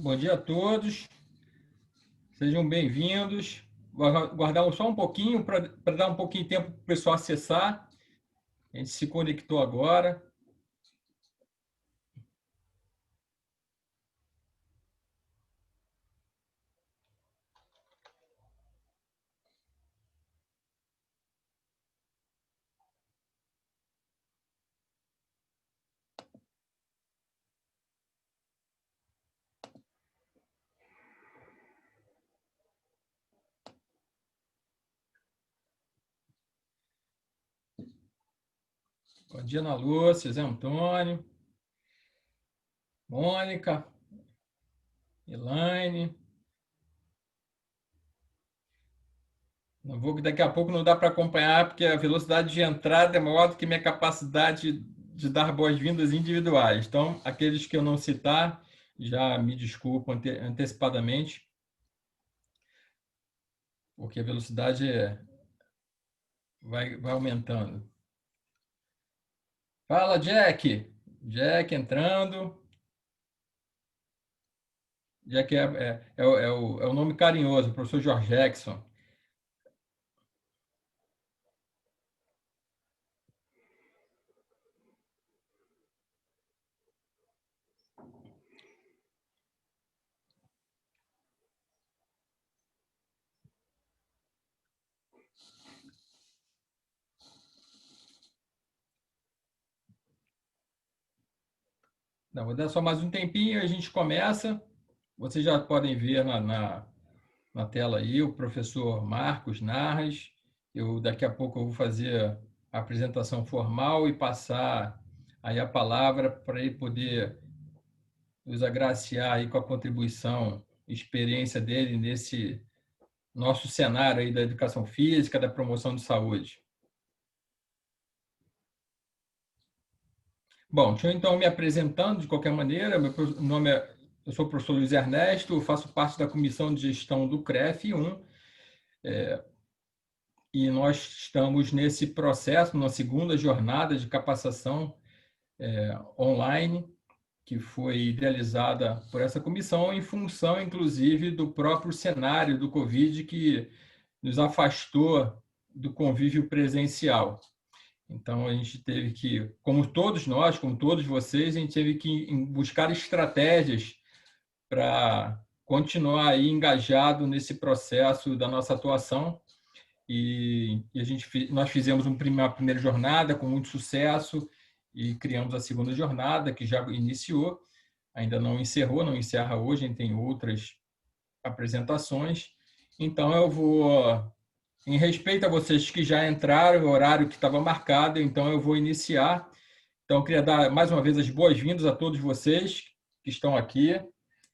Bom dia a todos, sejam bem-vindos. Vou aguardar só um pouquinho para dar um pouquinho de tempo para o pessoal acessar. A gente se conectou agora. Bom dia, Ana Lúcia, Zé Antônio, Mônica, Elaine. Daqui a pouco não dá para acompanhar, porque a velocidade de entrada é maior do que minha capacidade de dar boas-vindas individuais. Então, aqueles que eu não citar, já me desculpo antecipadamente, porque a velocidade vai aumentando. Fala, Jack! Jack entrando. Jack é o nome carinhoso, professor George Jackson. Não, vou dar só mais um tempinho e a gente começa. Vocês já podem ver na tela aí o professor Marcos Narras. Daqui a pouco eu vou fazer a apresentação formal e passar aí a palavra para ele poder nos agraciar aí com a contribuição, experiência dele nesse nosso cenário aí da educação física, da promoção de saúde. Bom, deixa eu então me apresentando de qualquer maneira. Eu sou o professor Luiz Ernesto, faço parte da comissão de gestão do CREF 1, e nós estamos nesse processo, na segunda jornada de capacitação online, que foi idealizada por essa comissão em função, inclusive, do próprio cenário do Covid, que nos afastou do convívio presencial. Então, a gente teve que, como todos nós, como todos vocês, a gente teve que buscar estratégias para continuar aí engajado nesse processo da nossa atuação. Nós fizemos uma primeira jornada com muito sucesso e criamos a segunda jornada, que já iniciou, ainda não encerrou, não encerra hoje, a gente tem outras apresentações. Então, eu vou, em respeito a vocês que já entraram, o horário que estava marcado, então eu vou iniciar. Então, eu queria dar mais uma vez as boas-vindas a todos vocês que estão aqui.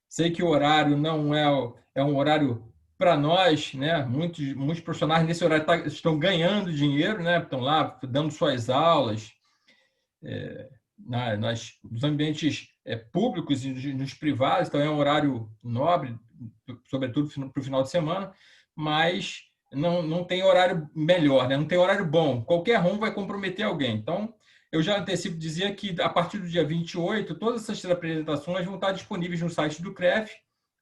Sei que o horário não é um horário para nós, né? Muitos profissionais nesse horário estão ganhando dinheiro, né? Estão lá dando suas aulas nos ambientes públicos e nos privados, então é um horário nobre, sobretudo para o final de semana, mas não tem horário melhor, né? Não tem horário bom. Qualquer um vai comprometer alguém. Então, eu já antecipo dizer que, a partir do dia 28, todas essas apresentações vão estar disponíveis no site do CREF,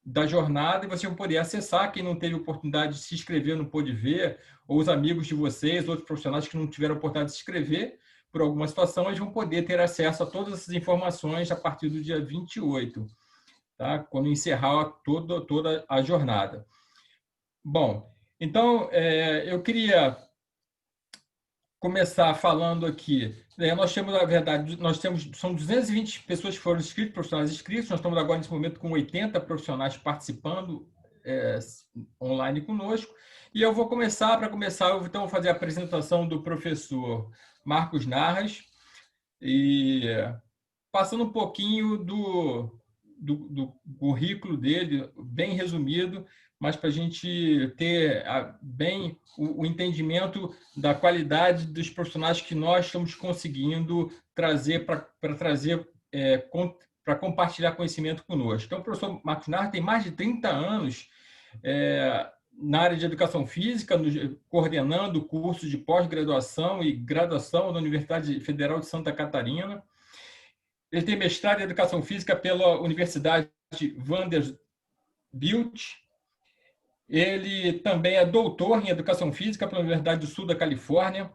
da jornada, e vocês vão poder acessar. Quem não teve oportunidade de se inscrever não pôde ver, ou os amigos de vocês, outros profissionais que não tiveram oportunidade de se inscrever, por alguma situação, eles vão poder ter acesso a todas essas informações a partir do dia 28, tá? Quando encerrar toda a jornada. Bom, então, eu queria começar falando aqui. Nós temos, na verdade, são 220 pessoas que foram inscritas, profissionais inscritos. Nós estamos agora, nesse momento, com 80 profissionais participando online conosco. E eu vou começar, eu vou fazer a apresentação do professor Marcos Narras, e passando um pouquinho do currículo dele, bem resumido, mas para a gente ter bem o entendimento da qualidade dos profissionais que nós estamos conseguindo trazer para compartilhar conhecimento conosco. Então, o professor Marcos Narras tem mais de 30 anos na área de educação física, coordenando cursos de pós-graduação e graduação da Universidade Federal de Santa Catarina. Ele tem mestrado em Educação Física pela Universidade Vanderbilt. Ele também é doutor em Educação Física pela Universidade do Sul da Califórnia.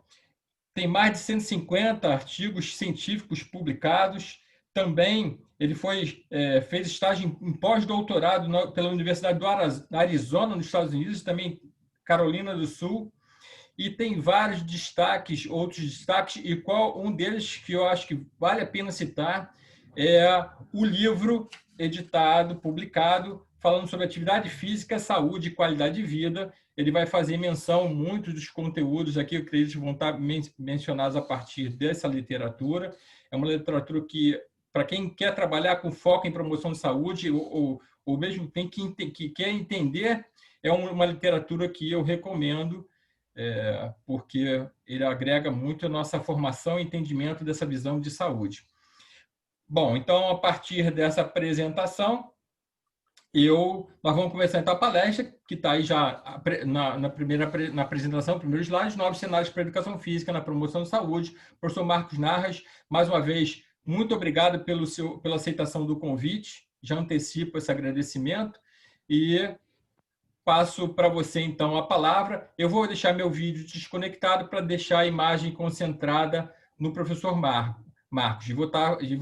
Tem mais de 150 artigos científicos publicados. Também ele fez estágio em pós-doutorado pela Universidade do Arizona, nos Estados Unidos, também Carolina do Sul. E tem vários destaques, outros destaques, e qual um deles que eu acho que vale a pena citar é o livro editado, publicado, falando sobre atividade física, saúde e qualidade de vida. Ele vai fazer menção, muitos dos conteúdos aqui, eu acredito que vão estar mencionados a partir dessa literatura. É uma literatura que, para quem quer trabalhar com foco em promoção de saúde, ou mesmo que quer entender, é uma literatura que eu recomendo, porque ele agrega muito a nossa formação e entendimento dessa visão de saúde. Bom, então, a partir dessa apresentação, nós vamos começar então a palestra, que está aí já na apresentação, primeiro slide, novos cenários para a educação física na promoção de saúde. Professor Marcos Narras, mais uma vez, muito obrigado pela aceitação do convite, já antecipo esse agradecimento e passo para você, então, a palavra. Eu vou deixar meu vídeo desconectado para deixar a imagem concentrada no professor Marcos. E vou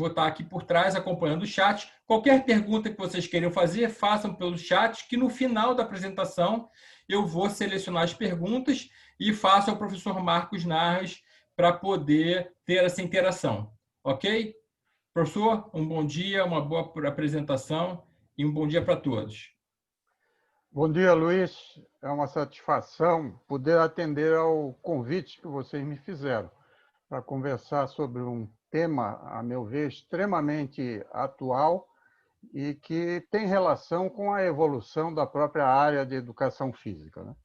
estar aqui por trás acompanhando o chat. Qualquer pergunta que vocês queiram fazer, façam pelo chat, que no final da apresentação eu vou selecionar as perguntas e faço ao professor Marcos Narras para poder ter essa interação. Ok? Professor, um bom dia, uma boa apresentação e um bom dia para todos. Bom dia, Luiz. É uma satisfação poder atender ao convite que vocês me fizeram para conversar sobre um tema, a meu ver, extremamente atual e que tem relação com a evolução da própria área de educação física, né?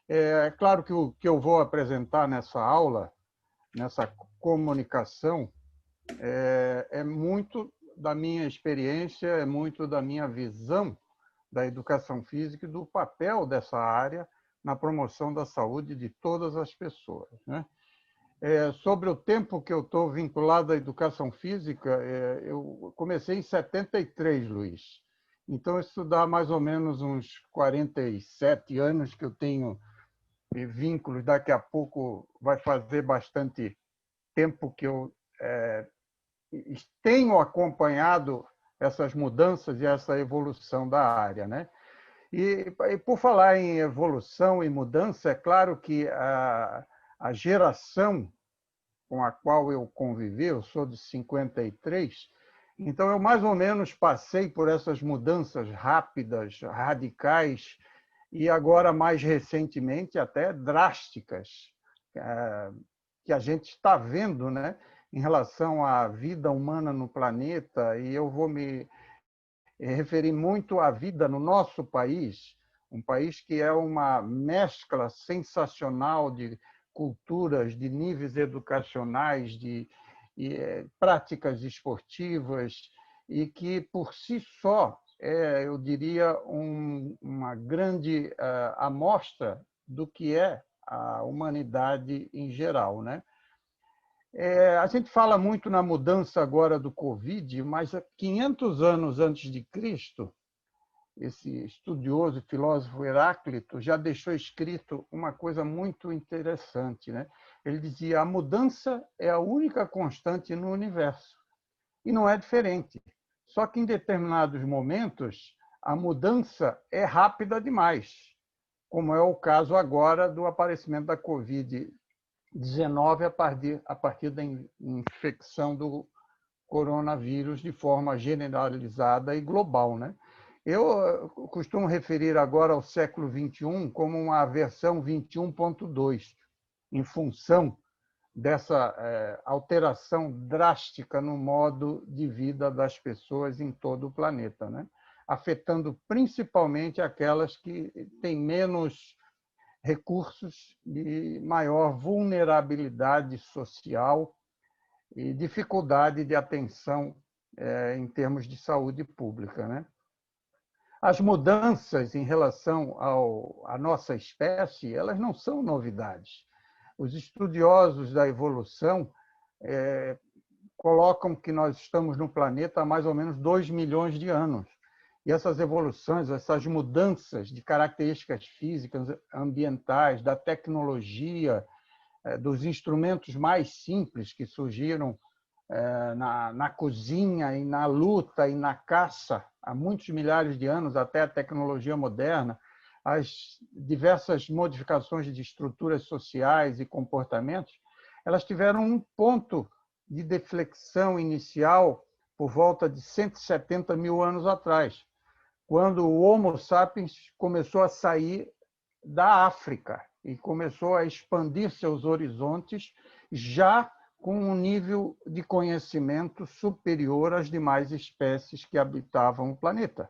É claro que o que eu vou apresentar nessa aula, nessa comunicação, é muito da minha experiência, é muito da minha visão da educação física e do papel dessa área na promoção da saúde de todas as pessoas, né? Sobre o tempo que eu estou vinculado à educação física, eu comecei em 73, Luiz. Então, isso dá mais ou menos uns 47 anos que eu tenho vínculos. Daqui a pouco vai fazer bastante tempo que eu tenho acompanhado essas mudanças e essa evolução da área, né? E por falar em evolução e mudança, é claro que a geração com a qual eu convivi, eu sou de 53, então eu mais ou menos passei por essas mudanças rápidas, radicais e agora mais recentemente até drásticas, que a gente está vendo, né, em relação à vida humana no planeta, e eu vou me referir muito à vida no nosso país, um país que é uma mescla sensacional de culturas, de níveis educacionais, de práticas esportivas, e que, por si só, eu diria, uma grande amostra do que é a humanidade em geral, né? A gente fala muito na mudança agora do Covid, mas 500 anos antes de Cristo, esse estudioso e filósofo Heráclito já deixou escrito uma coisa muito interessante, né? Ele dizia: a mudança é a única constante no universo. E não é diferente. Só que em determinados momentos a mudança é rápida demais, como é o caso agora do aparecimento da Covid-19 a partir da infecção do coronavírus de forma generalizada e global, né? Eu costumo referir agora ao século XXI como uma versão 21.2, em função dessa alteração drástica no modo de vida das pessoas em todo o planeta, né? Afetando principalmente aquelas que têm menos recursos e maior vulnerabilidade social e dificuldade de atenção em termos de saúde pública, né? As mudanças em relação à nossa espécie, elas não são novidades. Os estudiosos da evolução colocam que nós estamos no planeta há mais ou menos 2 milhões de anos. E essas evoluções, essas mudanças de características físicas, ambientais, da tecnologia, dos instrumentos mais simples que surgiram na cozinha e na luta e na caça há muitos milhares de anos, até a tecnologia moderna, as diversas modificações de estruturas sociais e comportamentos, elas tiveram um ponto de deflexão inicial por volta de 170 mil anos atrás, quando o Homo sapiens começou a sair da África e começou a expandir seus horizontes já com um nível de conhecimento superior às demais espécies que habitavam o planeta.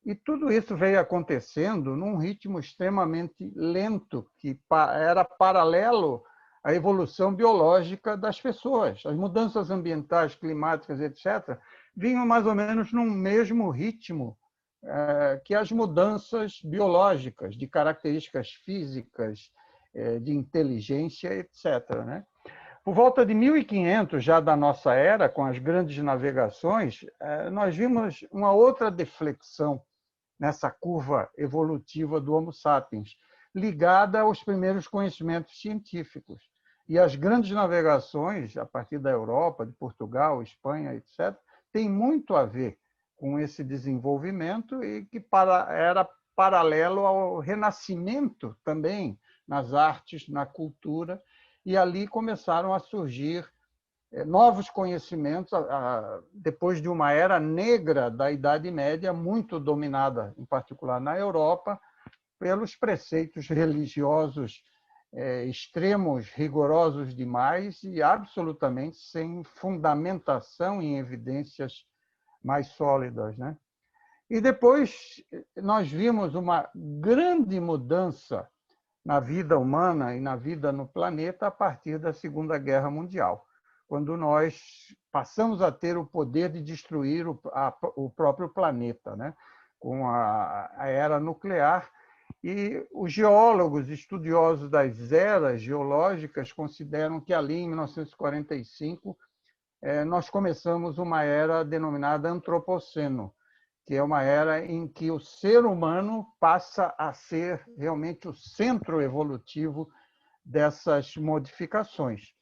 E tudo isso veio acontecendo num ritmo extremamente lento, que era paralelo à evolução biológica das pessoas. As mudanças ambientais, climáticas, etc., vinham mais ou menos no mesmo ritmo que as mudanças biológicas, de características físicas, de inteligência, etc. Né? Por volta de 1500, já da nossa era, com as grandes navegações, nós vimos uma outra deflexão nessa curva evolutiva do Homo sapiens, ligada aos primeiros conhecimentos científicos. E as grandes navegações, a partir da Europa, de Portugal, Espanha, etc., têm muito a ver com esse desenvolvimento e que era paralelo ao renascimento também nas artes, na cultura, e ali começaram a surgir novos conhecimentos depois de uma era negra da Idade Média, muito dominada, em particular na Europa, pelos preceitos religiosos extremos, rigorosos demais e absolutamente sem fundamentação em evidências mais sólidas. Né? E depois nós vimos uma grande mudança na vida humana e na vida no planeta a partir da Segunda Guerra Mundial, quando nós passamos a ter o poder de destruir o próprio planeta, né? Com a era nuclear. E os geólogos estudiosos das eras geológicas consideram que ali, em 1945, nós começamos uma era denominada Antropoceno, que é uma era em que o ser humano passa a ser realmente o centro evolutivo dessas modificações.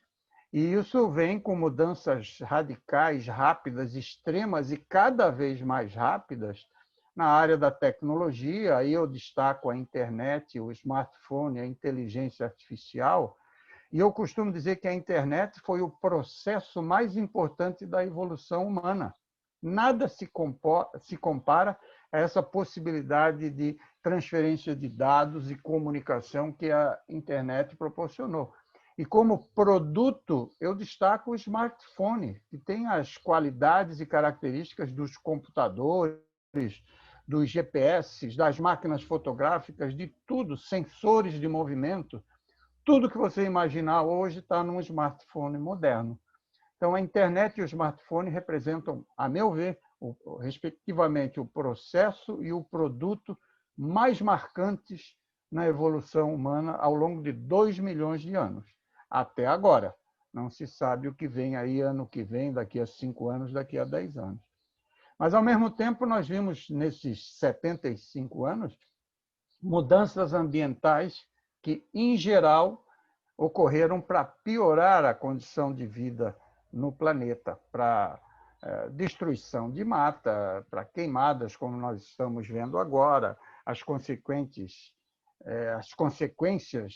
E isso vem com mudanças radicais, rápidas, extremas e cada vez mais rápidas na área da tecnologia. Aí eu destaco a internet, o smartphone, a inteligência artificial. E eu costumo dizer que a internet foi o processo mais importante da evolução humana. Nada se compara a essa possibilidade de transferência de dados e comunicação que a internet proporcionou. E como produto, eu destaco o smartphone, que tem as qualidades e características dos computadores, dos GPS, das máquinas fotográficas, de tudo, sensores de movimento. Tudo que você imaginar hoje está num smartphone moderno. Então, a internet e o smartphone representam, a meu ver, respectivamente, o processo e o produto mais marcantes na evolução humana ao longo de 2 milhões de anos. Até agora. Não se sabe o que vem aí ano que vem, daqui a 5 anos, daqui a 10 anos. Mas, ao mesmo tempo, nós vimos, nesses 75 anos, mudanças ambientais que, em geral, ocorreram para piorar a condição de vida no planeta, para destruição de mata, para queimadas, como nós estamos vendo agora, as consequências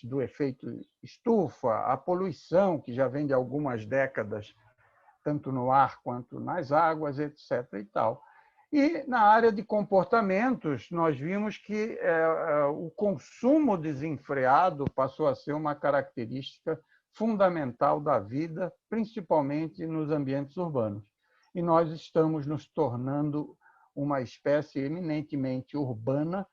do efeito estufa, a poluição, que já vem de algumas décadas, tanto no ar quanto nas águas, etc. E tal. E na área de comportamentos, nós vimos que o consumo desenfreado passou a ser uma característica fundamental da vida, principalmente nos ambientes urbanos. E nós estamos nos tornando uma espécie eminentemente urbana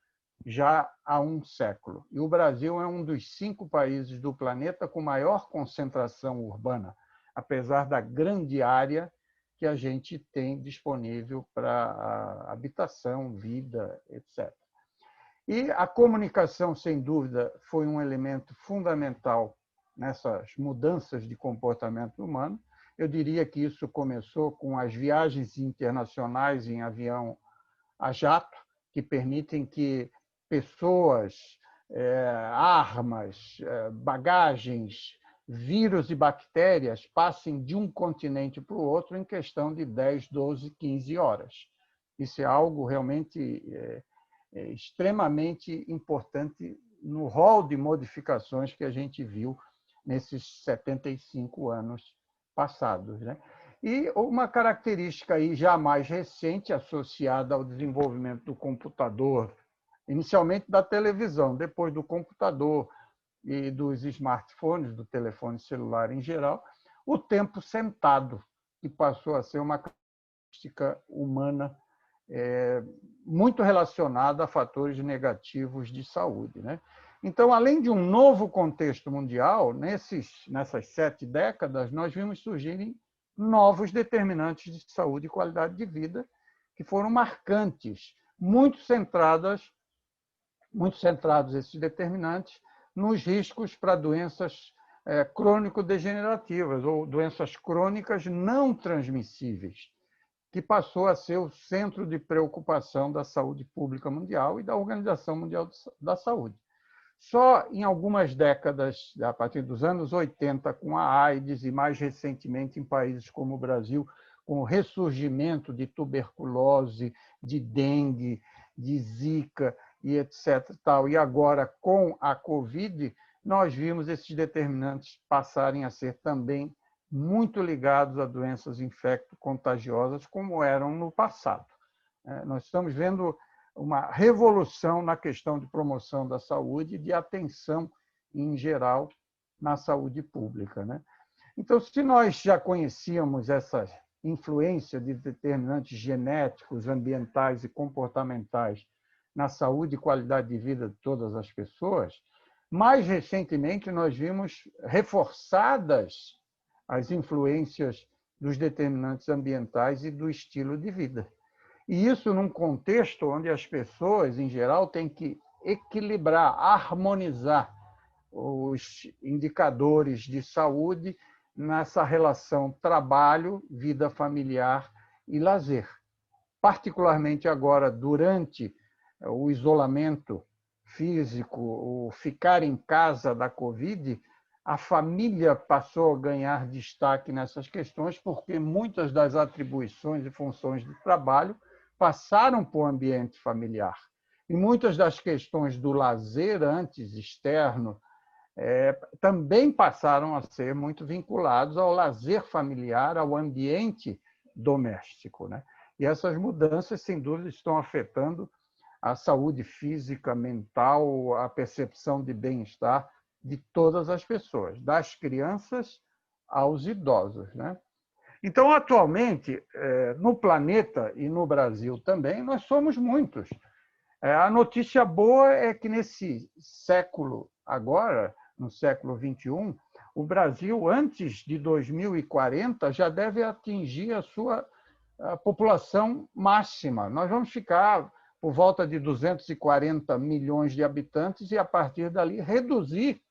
já há um século. E o Brasil é um dos 5 países do planeta com maior concentração urbana, apesar da grande área que a gente tem disponível para habitação, vida, etc. E a comunicação, sem dúvida, foi um elemento fundamental nessas mudanças de comportamento humano. Eu diria que isso começou com as viagens internacionais em avião a jato, que permitem que pessoas, armas, bagagens, vírus e bactérias passem de um continente para o outro em questão de 10, 12, 15 horas. Isso é algo realmente extremamente importante no rol de modificações que a gente viu nesses 75 anos passados, né? E uma característica aí já mais recente, associada ao desenvolvimento do computador, inicialmente da televisão, depois do computador e dos smartphones, do telefone celular em geral, o tempo sentado, que passou a ser uma característica humana muito relacionada a fatores negativos de saúde, né? Então, além de um novo contexto mundial, nessas 7 décadas, nós vimos surgirem novos determinantes de saúde e qualidade de vida que foram marcantes, muito centrados esses determinantes nos riscos para doenças crônico-degenerativas ou doenças crônicas não transmissíveis, que passou a ser o centro de preocupação da saúde pública mundial e da Organização Mundial da Saúde. Só em algumas décadas, a partir dos anos 80, com a AIDS e mais recentemente em países como o Brasil, com o ressurgimento de tuberculose, de dengue, de zika e etc. E agora com a Covid, nós vimos esses determinantes passarem a ser também muito ligados a doenças infecto-contagiosas, como eram no passado. Nós estamos vendo uma revolução na questão de promoção da saúde e de atenção, em geral, na saúde pública, né? Então, se nós já conhecíamos essa influência de determinantes genéticos, ambientais e comportamentais na saúde e qualidade de vida de todas as pessoas, mais recentemente nós vimos reforçadas as influências dos determinantes ambientais e do estilo de vida. E isso num contexto onde as pessoas, em geral, têm que equilibrar, harmonizar os indicadores de saúde nessa relação trabalho, vida familiar e lazer. Particularmente agora, durante o isolamento físico, o ficar em casa da Covid, a família passou a ganhar destaque nessas questões, porque muitas das atribuições e funções de trabalho passaram para o ambiente familiar. E muitas das questões do lazer, antes externo, também passaram a ser muito vinculados ao lazer familiar, ao ambiente doméstico, né? E essas mudanças, sem dúvida, estão afetando a saúde física, mental, a percepção de bem-estar de todas as pessoas, das crianças aos idosos, né? Então, atualmente, no planeta e no Brasil também, nós somos muitos. A notícia boa é que nesse século agora, no século XXI, o Brasil, antes de 2040, já deve atingir a sua população máxima. Nós vamos ficar por volta de 240 milhões de habitantes e, a partir dali, reduzir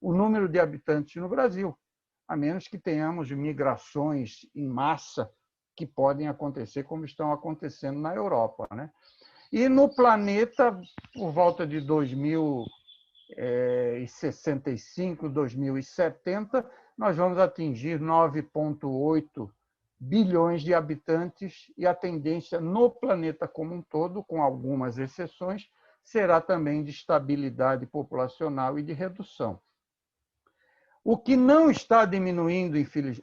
o número de habitantes no Brasil, a menos que tenhamos migrações em massa que podem acontecer, como estão acontecendo na Europa, né? E no planeta, por volta de 2065, 2070, nós vamos atingir 9,8 bilhões de habitantes e a tendência no planeta como um todo, com algumas exceções, será também de estabilidade populacional e de redução. O que não está diminuindo,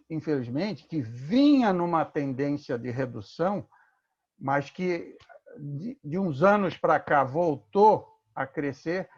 infelizmente, que vinha numa tendência de redução, mas que de uns anos para cá voltou a crescer,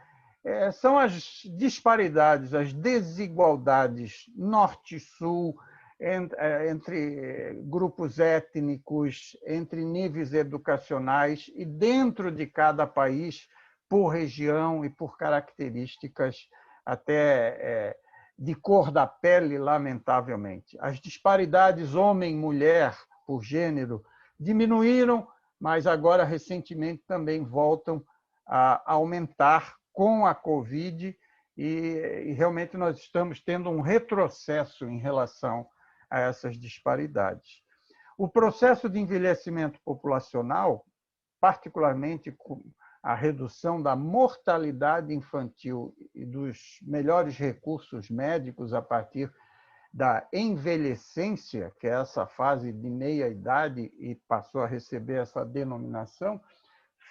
são as disparidades, as desigualdades norte-sul, entre grupos étnicos, entre níveis educacionais e dentro de cada país, por região e por características até de cor da pele, lamentavelmente. As disparidades homem-mulher por gênero diminuíram, mas agora, recentemente, também voltam a aumentar com a Covid e realmente nós estamos tendo um retrocesso em relação a essas disparidades. O processo de envelhecimento populacional particularmente com a redução da mortalidade infantil e dos melhores recursos médicos a partir da envelhecência, que é essa fase de meia-idade e passou a receber essa denominação,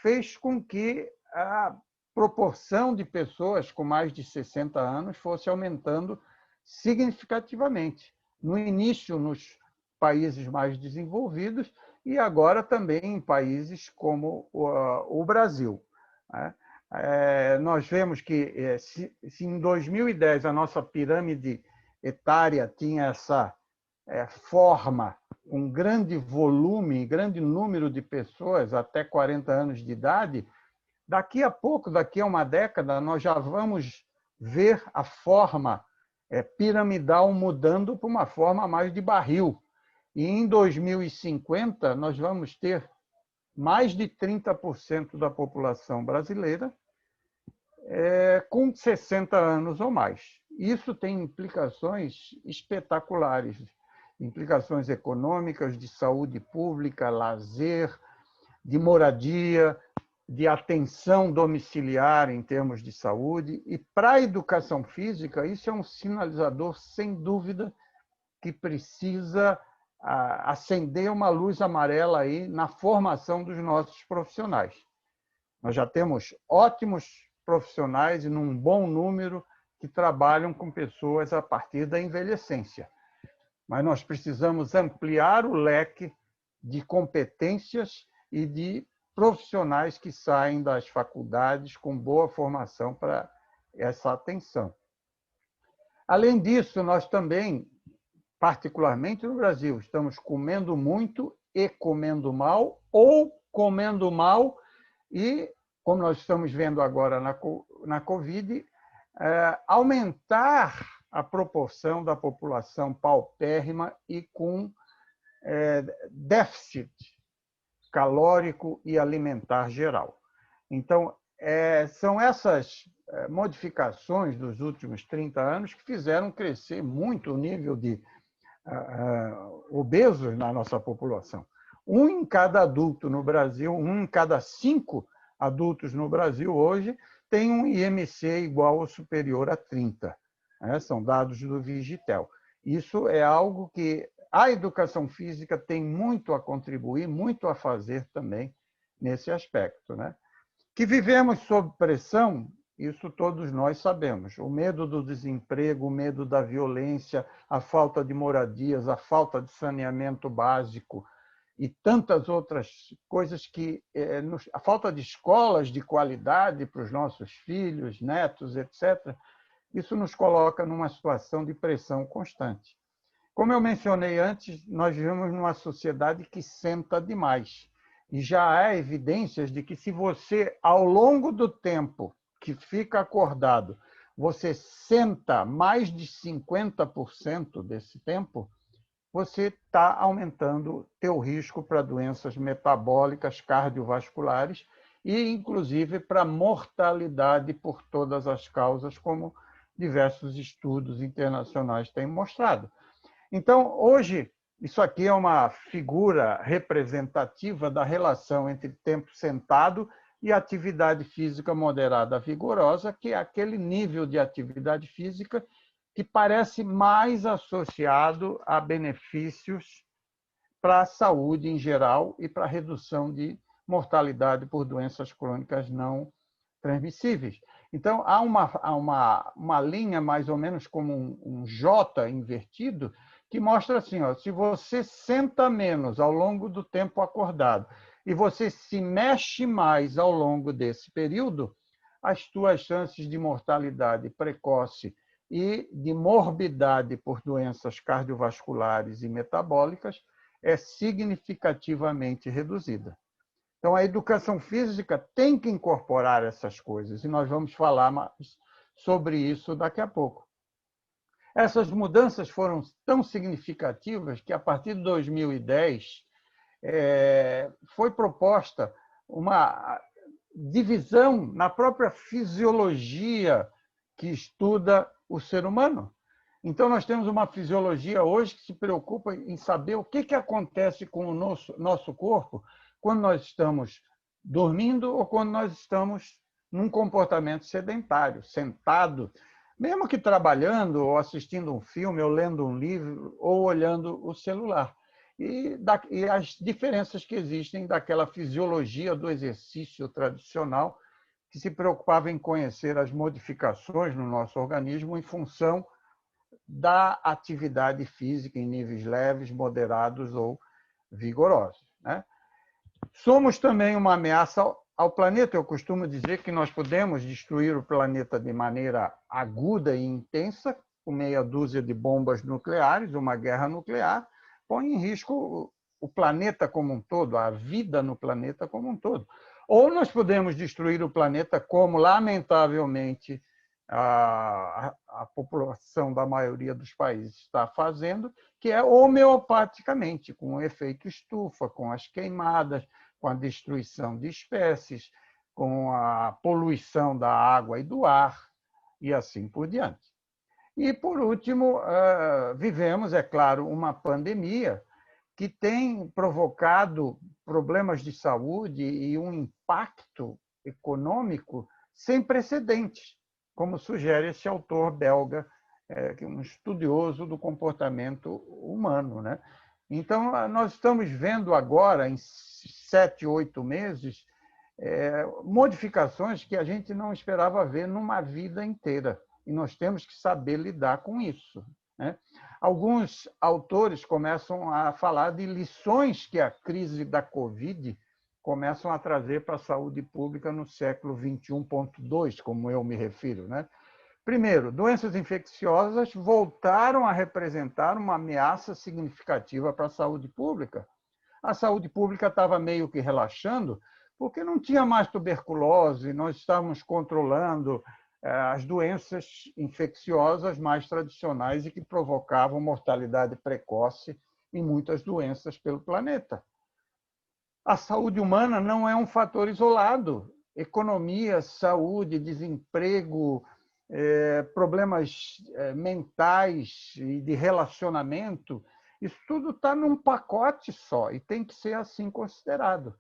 fez com que a proporção de pessoas com mais de 60 anos fosse aumentando significativamente. No início, nos países mais desenvolvidos, e agora também em países como o Brasil. Nós vemos que, se em 2010 a nossa pirâmide etária tinha essa forma, um grande volume, grande número de pessoas até 40 anos de idade, daqui a pouco, daqui a uma década, nós já vamos ver a forma piramidal mudando para uma forma mais de barril. E em 2050, nós vamos ter mais de 30% da população brasileira com 60 anos ou mais. Isso tem implicações espetaculares, implicações econômicas, de saúde pública, lazer, de moradia, de atenção domiciliar em termos de saúde. E para a educação física, isso é um sinalizador, sem dúvida, que precisa acender uma luz amarela aí na formação dos nossos profissionais. Nós já temos ótimos profissionais e num bom número que trabalham com pessoas a partir da envelhecência. Mas nós precisamos ampliar o leque de competências e de profissionais que saem das faculdades com boa formação para essa atenção. Além disso, nós também, particularmente no Brasil, estamos comendo muito e comendo mal, ou comendo mal e, como nós estamos vendo agora na Covid, aumentar a proporção da população paupérrima e com déficit calórico e alimentar geral. Então, são essas modificações dos últimos 30 anos que fizeram crescer muito o nível de obesos na nossa população. Um em cada adulto no Brasil, um em cada 5 adultos no Brasil hoje tem um IMC igual ou superior a 30. São dados do Vigitel. Isso é algo que a educação física tem muito a contribuir, muito a fazer também nesse aspecto. Que vivemos sob pressão, isso todos nós sabemos. O medo do desemprego, o medo da violência, a falta de moradias, a falta de saneamento básico e tantas outras coisas que... a falta de escolas de qualidade para os nossos filhos, netos, etc., isso nos coloca numa situação de pressão constante. Como eu mencionei antes, nós vivemos numa sociedade que senta demais. E já há evidências de que se você, ao longo do tempo que fica acordado, você senta mais de 50% desse tempo, você está aumentando teu risco para doenças metabólicas, cardiovasculares e, inclusive, para mortalidade por todas as causas, como diversos estudos internacionais têm mostrado. Então, hoje, isso aqui é uma figura representativa da relação entre tempo sentado e atividade física moderada vigorosa, que é aquele nível de atividade física que parece mais associado a benefícios para a saúde em geral e para a redução de mortalidade por doenças crônicas não transmissíveis. Então, há uma linha mais ou menos como um J invertido, que mostra assim, se você senta menos ao longo do tempo acordado e você se mexe mais ao longo desse período, as tuas chances de mortalidade precoce e de morbidade por doenças cardiovasculares e metabólicas é significativamente reduzida. Então, a educação física tem que incorporar essas coisas, e nós vamos falar mais sobre isso daqui a pouco. Essas mudanças foram tão significativas que, a partir de 2010, foi proposta uma divisão na própria fisiologia que estuda o ser humano. Então, nós temos uma fisiologia hoje que se preocupa em saber o que acontece com o nosso corpo quando nós estamos dormindo ou quando nós estamos num comportamento sedentário, sentado, mesmo que trabalhando ou assistindo um filme, ou lendo um livro, ou olhando o celular. E as diferenças que existem daquela fisiologia do exercício tradicional, que se preocupava em conhecer as modificações no nosso organismo em função da atividade física em níveis leves, moderados ou vigorosos, né? Somos também uma ameaça ao planeta. Eu costumo dizer que nós podemos destruir o planeta de maneira aguda e intensa, com meia dúzia de bombas nucleares, uma guerra nuclear, põe em risco o planeta como um todo, a vida no planeta como um todo. Ou nós podemos destruir o planeta, como, lamentavelmente, a população da maioria dos países está fazendo, que é homeopaticamente, com o efeito estufa, com as queimadas, com a destruição de espécies, com a poluição da água e do ar, e assim por diante. E, por último, vivemos, é claro, uma pandemia que tem provocado problemas de saúde e um impacto econômico sem precedentes, como sugere esse autor belga, um estudioso do comportamento humano, né? Então, nós estamos vendo agora, em 7, 8 meses, modificações que a gente não esperava ver numa vida inteira. E nós temos que saber lidar com isso, né? Alguns autores começam a falar de lições que a crise da Covid começam a trazer para a saúde pública no século 21.2, como eu me refiro, né? Primeiro, doenças infecciosas voltaram a representar uma ameaça significativa para a saúde pública. A saúde pública estava meio que relaxando, porque não tinha mais tuberculose, nós estávamos controlando as doenças infecciosas mais tradicionais e que provocavam mortalidade precoce em muitas doenças pelo planeta. A saúde humana não é um fator isolado. Economia, saúde, desemprego, problemas mentais e de relacionamento, isso tudo está num pacote só e tem que ser assim considerado.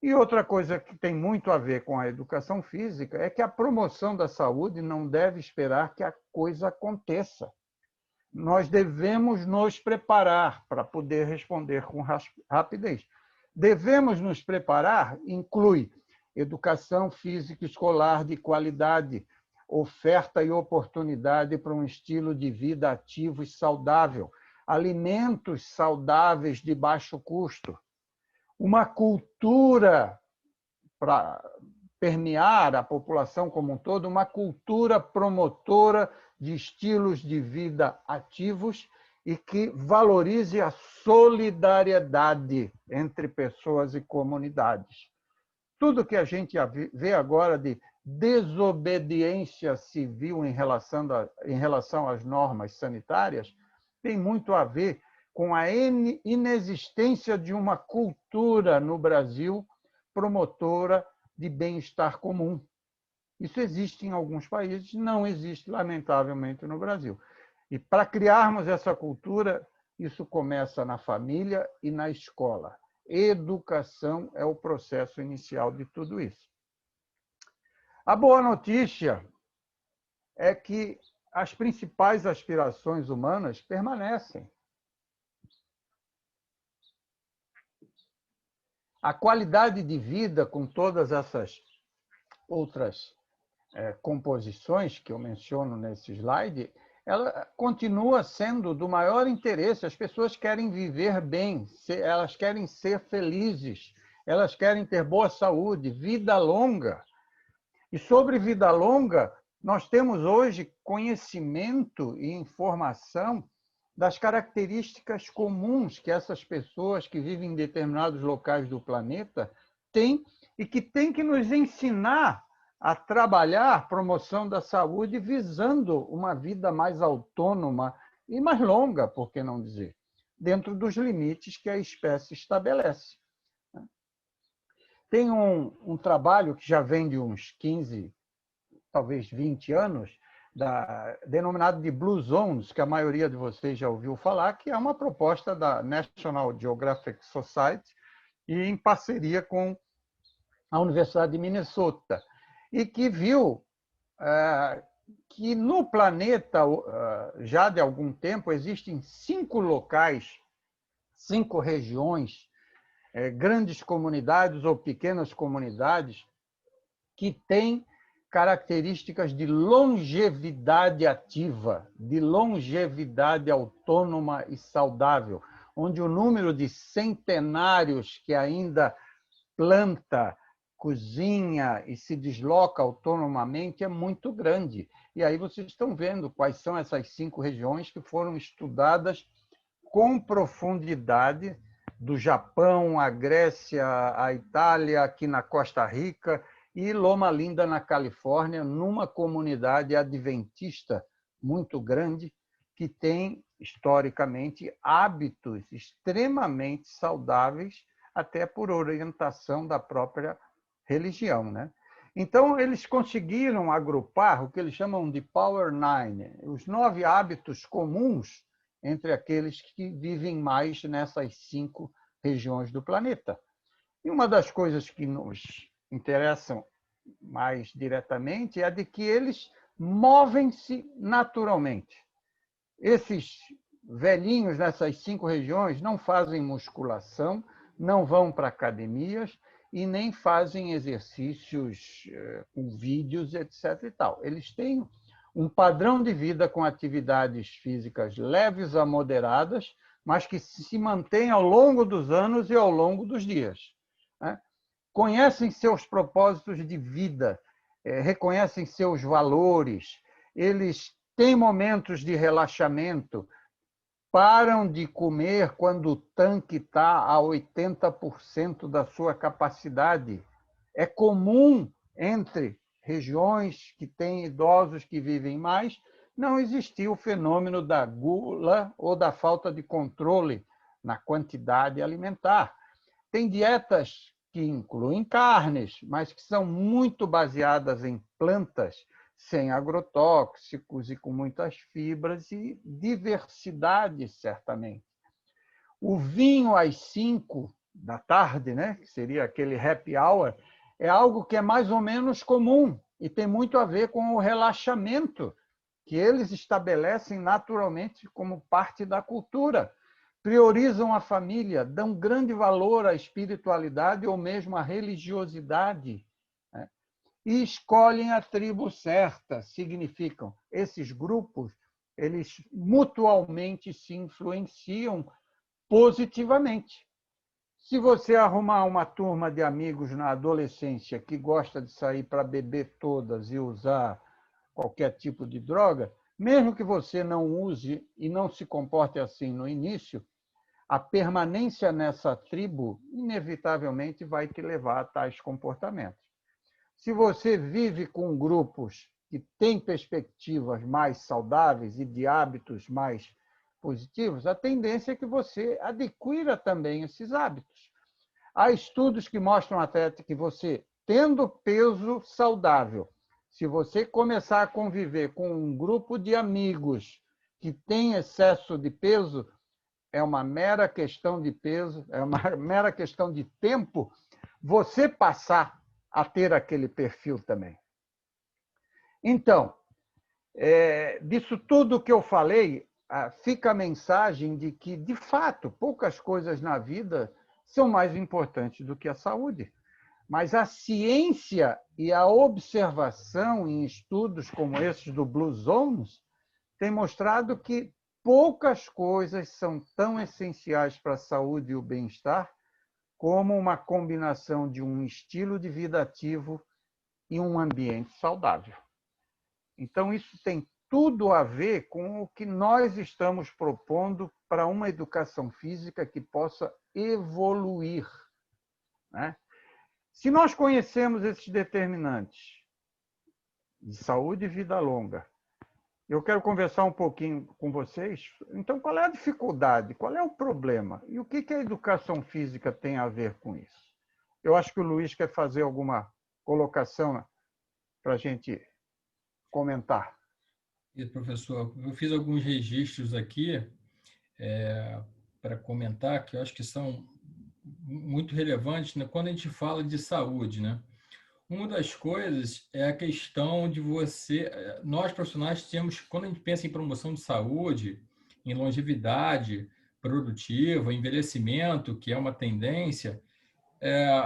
E outra coisa que tem muito a ver com a educação física é que a promoção da saúde não deve esperar que a coisa aconteça. Nós devemos nos preparar para poder responder com rapidez. Devemos nos preparar inclui educação física escolar de qualidade, oferta e oportunidade para um estilo de vida ativo e saudável, alimentos saudáveis de baixo custo, uma cultura para permear a população como um todo, uma cultura promotora de estilos de vida ativos e que valorize a solidariedade entre pessoas e comunidades. Tudo que a gente vê agora de desobediência civil em relação às normas sanitárias tem muito a ver com a inexistência de uma cultura no Brasil promotora de bem-estar comum. Isso existe em alguns países, não existe, lamentavelmente, no Brasil. E para criarmos essa cultura, isso começa na família e na escola. Educação é o processo inicial de tudo isso. A boa notícia é que as principais aspirações humanas permanecem. A qualidade de vida, com todas essas outras composições que eu menciono nesse slide, ela continua sendo do maior interesse. As pessoas querem viver bem, elas querem ser felizes, elas querem ter boa saúde, vida longa. E sobre vida longa, nós temos hoje conhecimento e informação das características comuns que essas pessoas que vivem em determinados locais do planeta têm e que têm que nos ensinar a trabalhar a promoção da saúde visando uma vida mais autônoma e mais longa, por que não dizer, dentro dos limites que a espécie estabelece. Tem um trabalho que já vem de uns 15, talvez 20 anos, denominado de Blue Zones, que a maioria de vocês já ouviu falar, que é uma proposta da National Geographic Society e em parceria com a Universidade de Minnesota, e que viu que no planeta, já de algum tempo, existem 5 locais, 5 regiões, grandes comunidades ou pequenas comunidades, que têm características de longevidade ativa, de longevidade autônoma e saudável, onde o número de centenários que ainda planta, cozinha e se desloca autonomamente é muito grande. E aí vocês estão vendo quais são essas 5 regiões que foram estudadas com profundidade, do Japão, a Grécia, a Itália, aqui na Costa Rica, e Loma Linda, na Califórnia, numa comunidade adventista muito grande, que tem, historicamente, hábitos extremamente saudáveis, até por orientação da própria religião, né? Então, eles conseguiram agrupar o que eles chamam de Power Nine, os 9 hábitos comuns entre aqueles que vivem mais nessas 5 regiões do planeta. E uma das coisas que nos interessam mais diretamente é de que eles movem-se naturalmente. Esses velhinhos nessas 5 regiões não fazem musculação, não vão para academias e nem fazem exercícios com vídeos, etc. e tal. Eles têm um padrão de vida com atividades físicas leves a moderadas, mas que se mantém ao longo dos anos e ao longo dos dias, né? Conhecem seus propósitos de vida, reconhecem seus valores, eles têm momentos de relaxamento, param de comer quando o tanque está a 80% da sua capacidade. É comum entre regiões que têm idosos que vivem mais não existir o fenômeno da gula ou da falta de controle na quantidade alimentar. Tem dietas que incluem carnes, mas que são muito baseadas em plantas, sem agrotóxicos e com muitas fibras e diversidade, certamente. O vinho às 5 da tarde, né, que seria aquele happy hour, é algo que é mais ou menos comum e tem muito a ver com o relaxamento que eles estabelecem naturalmente como parte da cultura. Priorizam a família, dão grande valor à espiritualidade ou mesmo à religiosidade, né? E escolhem a tribo certa. Significam, esses grupos, eles mutualmente se influenciam positivamente. Se você arrumar uma turma de amigos na adolescência que gosta de sair para beber todas e usar qualquer tipo de droga, mesmo que você não use e não se comporte assim no início, a permanência nessa tribo inevitavelmente vai te levar a tais comportamentos. Se você vive com grupos que têm perspectivas mais saudáveis e de hábitos mais positivos, a tendência é que você adquira também esses hábitos. Há estudos que mostram até que você, tendo peso saudável, se você começar a conviver com um grupo de amigos que tem excesso de peso, é uma mera questão de peso, é uma mera questão de tempo você passar a ter aquele perfil também. Então, disso tudo que eu falei, fica a mensagem de que, de fato, poucas coisas na vida são mais importantes do que a saúde. Mas a ciência e a observação em estudos como esses do Blue Zones têm mostrado que poucas coisas são tão essenciais para a saúde e o bem-estar como uma combinação de um estilo de vida ativo e um ambiente saudável. Então, isso tem tudo a ver com o que nós estamos propondo para uma educação física que possa evoluir, né? Se nós conhecemos esses determinantes de saúde e vida longa, eu quero conversar um pouquinho com vocês. Então, qual é a dificuldade? Qual é o problema? E o que a educação física tem a ver com isso? Eu acho que o Luiz quer fazer alguma colocação para a gente comentar. Isso, professor. Eu fiz alguns registros aqui para comentar, que eu acho que são muito relevantes, né, quando a gente fala de saúde, né? Uma das coisas é a questão de você. Nós profissionais temos, quando a gente pensa em promoção de saúde, em longevidade produtiva, envelhecimento, que é uma tendência,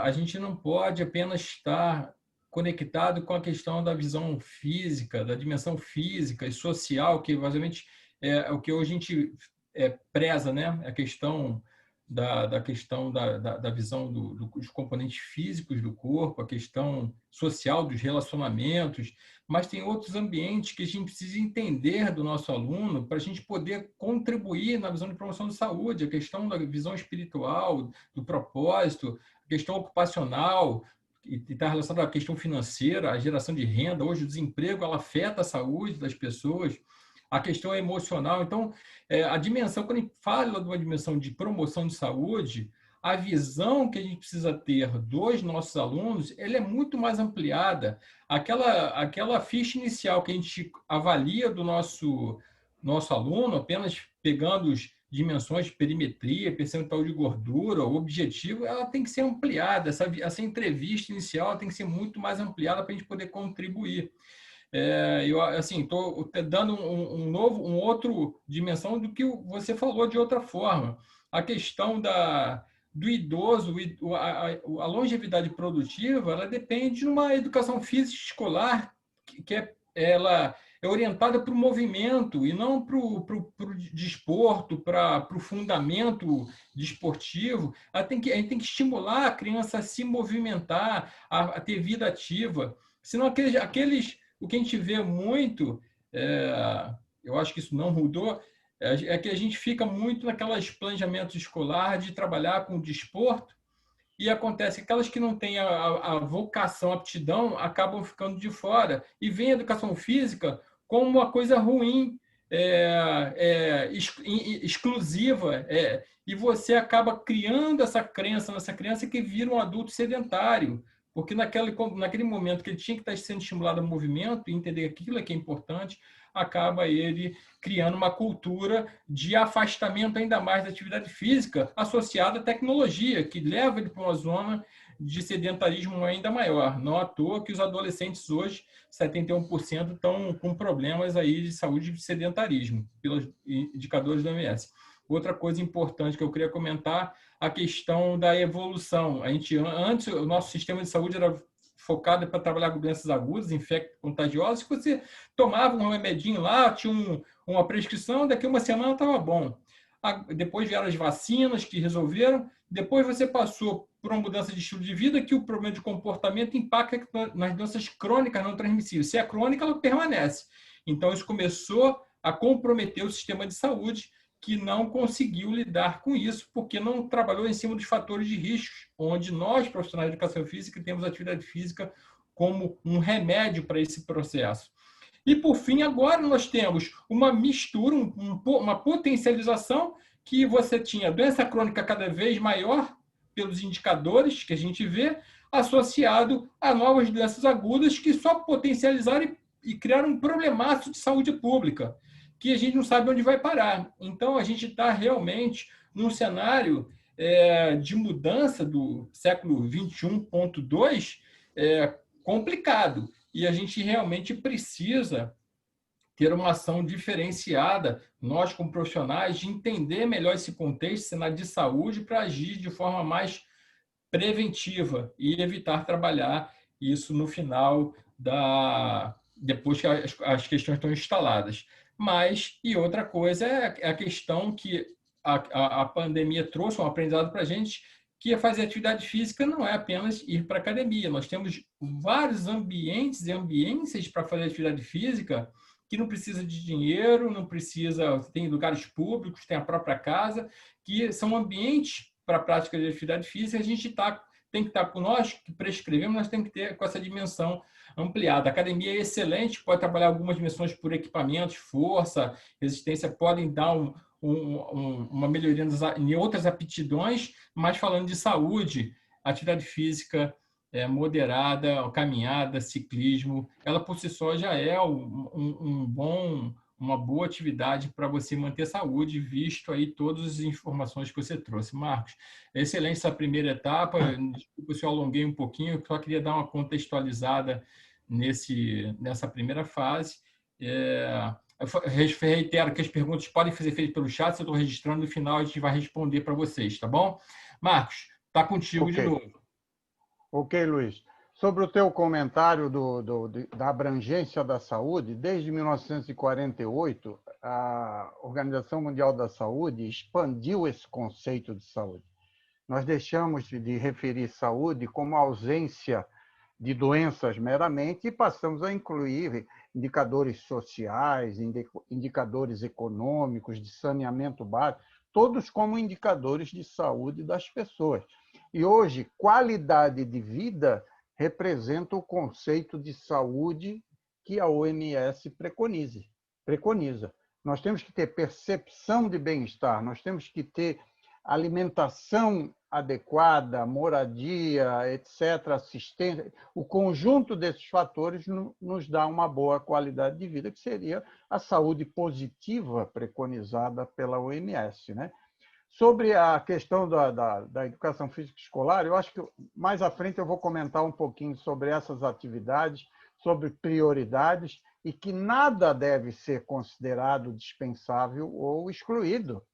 a gente não pode apenas estar conectado com a questão da visão física, da dimensão física e social, que basicamente é o que hoje a gente preza, né? A questão da questão da visão dos componentes físicos do corpo, a questão social dos relacionamentos, mas tem outros ambientes que a gente precisa entender do nosso aluno para a gente poder contribuir na visão de promoção de saúde, a questão da visão espiritual, do propósito, questão ocupacional, e está relacionada à questão financeira, à geração de renda. Hoje, o desemprego ela afeta a saúde das pessoas, a questão é emocional. Então, a dimensão, quando a gente fala de uma dimensão de promoção de saúde, a visão que a gente precisa ter dos nossos alunos, ela é muito mais ampliada. Aquela ficha inicial que a gente avalia do nosso aluno, apenas pegando os dimensões de perimetria, percentual de gordura, o objetivo, ela tem que ser ampliada. Essa entrevista inicial tem que ser muito mais ampliada para a gente poder contribuir. Eu assim estou dando um outro dimensão do que você falou de outra forma. A questão do idoso, a longevidade produtiva, ela depende de uma educação física escolar ela é orientada para o movimento e não para o desporto, para o fundamento desportivo. A gente tem que estimular a criança a se movimentar, a ter vida ativa. Senão, o que a gente vê muito, eu acho que isso não mudou, que a gente fica muito naqueles planejamentos escolar de trabalhar com o desporto, e acontece que aquelas que não têm a vocação, a aptidão, acabam ficando de fora. E vem a educação física como uma coisa ruim, exclusiva, e você acaba criando essa crença nessa criança que vira um adulto sedentário, porque naquele momento que ele tinha que estar sendo estimulado ao movimento e entender aquilo que é importante, acaba ele criando uma cultura de afastamento ainda mais da atividade física associada à tecnologia, que leva ele para uma zona de sedentarismo ainda maior. Não à toa que os adolescentes hoje, 71%, estão com problemas aí de saúde de sedentarismo, pelos indicadores da OMS. Outra coisa importante que eu queria comentar, a questão da evolução. Antes, o nosso sistema de saúde era focado para trabalhar com doenças agudas, infecto-contagiosas, que você tomava um remedinho lá, tinha uma prescrição, daqui a uma semana estava bom. Depois vieram as vacinas que resolveram, depois você passou por uma mudança de estilo de vida que o problema de comportamento impacta nas doenças crônicas não transmissíveis. Se é crônica, ela permanece. Então, isso começou a comprometer o sistema de saúde, que não conseguiu lidar com isso, porque não trabalhou em cima dos fatores de risco, onde nós, profissionais de educação física, temos a atividade física como um remédio para esse processo. E, por fim, agora nós temos uma mistura, uma potencialização, que você tinha doença crônica cada vez maior, pelos indicadores que a gente vê, associado a novas doenças agudas que só potencializaram e criaram um problemaço de saúde pública, que a gente não sabe onde vai parar. Então, a gente está realmente num cenário de mudança do século 21.2 complicado. E a gente realmente precisa ter uma ação diferenciada, nós como profissionais, de entender melhor esse contexto, cenário de saúde, para agir de forma mais preventiva e evitar trabalhar isso no final depois que as questões estão instaladas. E outra coisa é a questão que a pandemia trouxe um aprendizado para a gente, que fazer atividade física não é apenas ir para a academia. Nós temos vários ambientes e ambiências para fazer atividade física que não precisa de dinheiro, não precisa, tem lugares públicos, tem a própria casa, que são ambientes para a prática de atividade física. A gente tem que estar com nós, que prescrevemos, nós temos que ter com essa dimensão ampliada. A academia é excelente, pode trabalhar algumas dimensões por equipamentos, força, resistência, podem dar uma melhoria em outras aptidões, mas falando de saúde, atividade física moderada, caminhada, ciclismo, ela por si só já é um uma boa atividade para você manter saúde, visto aí todas as informações que você trouxe. Marcos, excelente essa primeira etapa. Desculpa se eu alonguei um pouquinho, eu só queria dar uma contextualizada nessa primeira fase. Eu reitero que as perguntas podem ser feitas pelo chat, se eu estou registrando, no final a gente vai responder para vocês, tá bom? Marcos, está contigo de Ok. novo. Ok, Luiz. Sobre o teu comentário da abrangência da saúde, desde 1948, a Organização Mundial da Saúde expandiu esse conceito de saúde. Nós deixamos de referir saúde como ausência de doenças meramente e passamos a incluir indicadores sociais, indicadores econômicos, de saneamento básico, todos como indicadores de saúde das pessoas. E hoje, qualidade de vida representa o conceito de saúde que a OMS preconiza. Nós temos que ter percepção de bem-estar, nós temos que ter alimentação adequada, moradia, etc., assistência. O conjunto desses fatores nos dá uma boa qualidade de vida, que seria a saúde positiva preconizada pela OMS, né? Sobre a questão da educação física escolar, eu acho que mais à frente eu vou comentar um pouquinho sobre essas atividades, sobre prioridades, e que nada deve ser considerado dispensável ou excluído.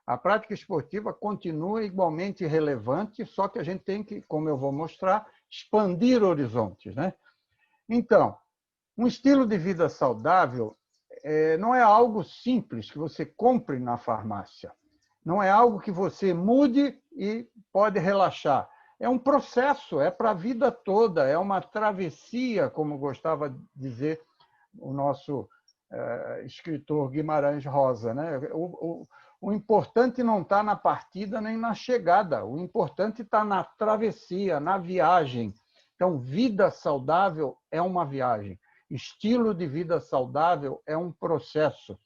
A prática esportiva continua igualmente relevante, só que a gente tem que, como eu vou mostrar, expandir horizontes, né? Então, um estilo de vida saudável não é algo simples que você compre na farmácia. Não é algo que você mude e pode relaxar. É um processo, é para a vida toda, é uma travessia, como gostava de dizer o nosso escritor Guimarães Rosa, né? O importante não está na partida nem na chegada, o importante está na travessia, na viagem. Então, vida saudável é uma viagem. Estilo de vida saudável é um processo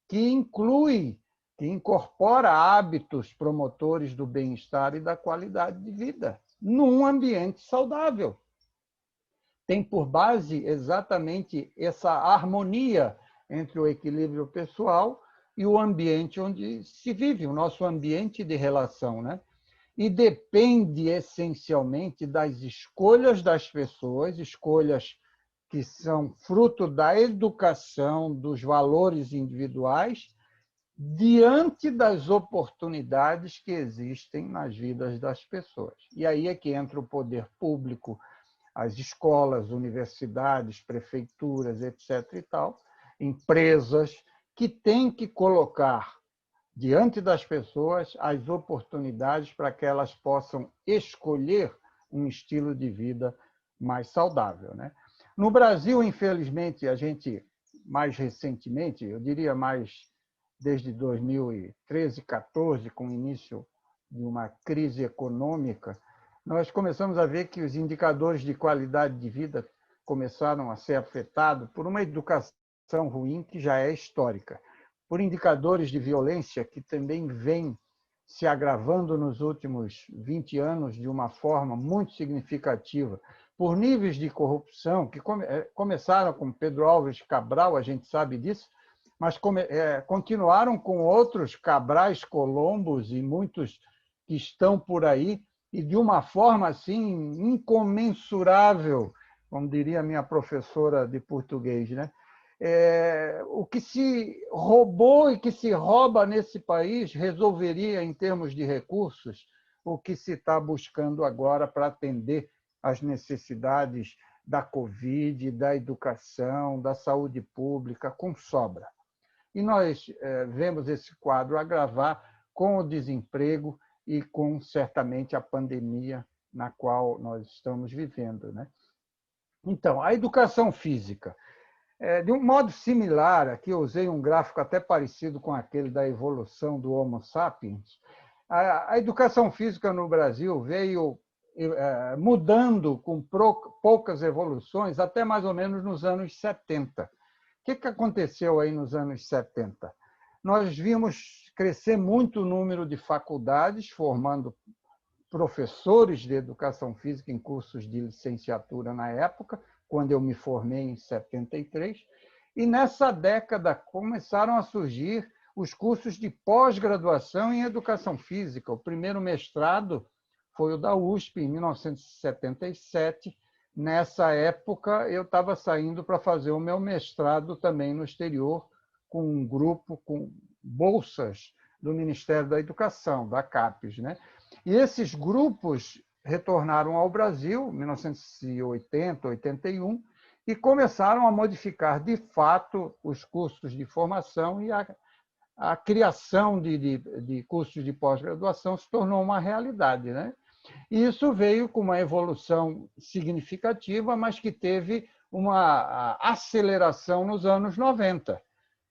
que inclui, que incorpora hábitos promotores do bem-estar e da qualidade de vida num ambiente saudável. Tem por base exatamente essa harmonia entre o equilíbrio pessoal e o ambiente onde se vive, o nosso ambiente de relação, né? E depende essencialmente das escolhas das pessoas, escolhas que são fruto da educação, dos valores individuais, diante das oportunidades que existem nas vidas das pessoas. E aí é que entra o poder público, as escolas, universidades, prefeituras, etc. e tal, empresas que têm que colocar diante das pessoas as oportunidades para que elas possam escolher um estilo de vida mais saudável, né? No Brasil, infelizmente, a gente, mais recentemente, eu diria mais desde 2013, 14, com o início de uma crise econômica, nós começamos a ver que os indicadores de qualidade de vida começaram a ser afetados por uma educação ruim que já é histórica, por indicadores de violência que também vêm se agravando nos últimos 20 anos de uma forma muito significativa, por níveis de corrupção que começaram com Pedro Álvares Cabral, a gente sabe disso, mas continuaram com outros Cabrais Colombos e muitos que estão por aí, e de uma forma assim incomensurável, como diria a minha professora de português, né? O que se roubou e que se rouba nesse país resolveria, em termos de recursos, o que se está buscando agora para atender às necessidades da Covid, da educação, da saúde pública, com sobra. E nós vemos esse quadro agravar com o desemprego e com, certamente, a pandemia na qual nós estamos vivendo, né? Então, a educação física. De um modo similar, aqui eu usei um gráfico até parecido com aquele da evolução do Homo sapiens. A educação física no Brasil veio mudando com poucas evoluções até mais ou menos nos anos 70. O que aconteceu aí nos anos 70? Nós vimos crescer muito o número de faculdades, formando professores de educação física em cursos de licenciatura na época, quando eu me formei em 73, E nessa década começaram a surgir os cursos de pós-graduação em educação física. O primeiro mestrado foi o da USP, em 1977. Nessa época, eu estava saindo para fazer o meu mestrado também no exterior, com um grupo com bolsas do Ministério da Educação, da CAPES, né? E esses grupos retornaram ao Brasil, em 1980, 81, e começaram a modificar, de fato, os cursos de formação e a criação de cursos de pós-graduação se tornou uma realidade, né? E isso veio com uma evolução significativa, mas que teve uma aceleração nos anos 90,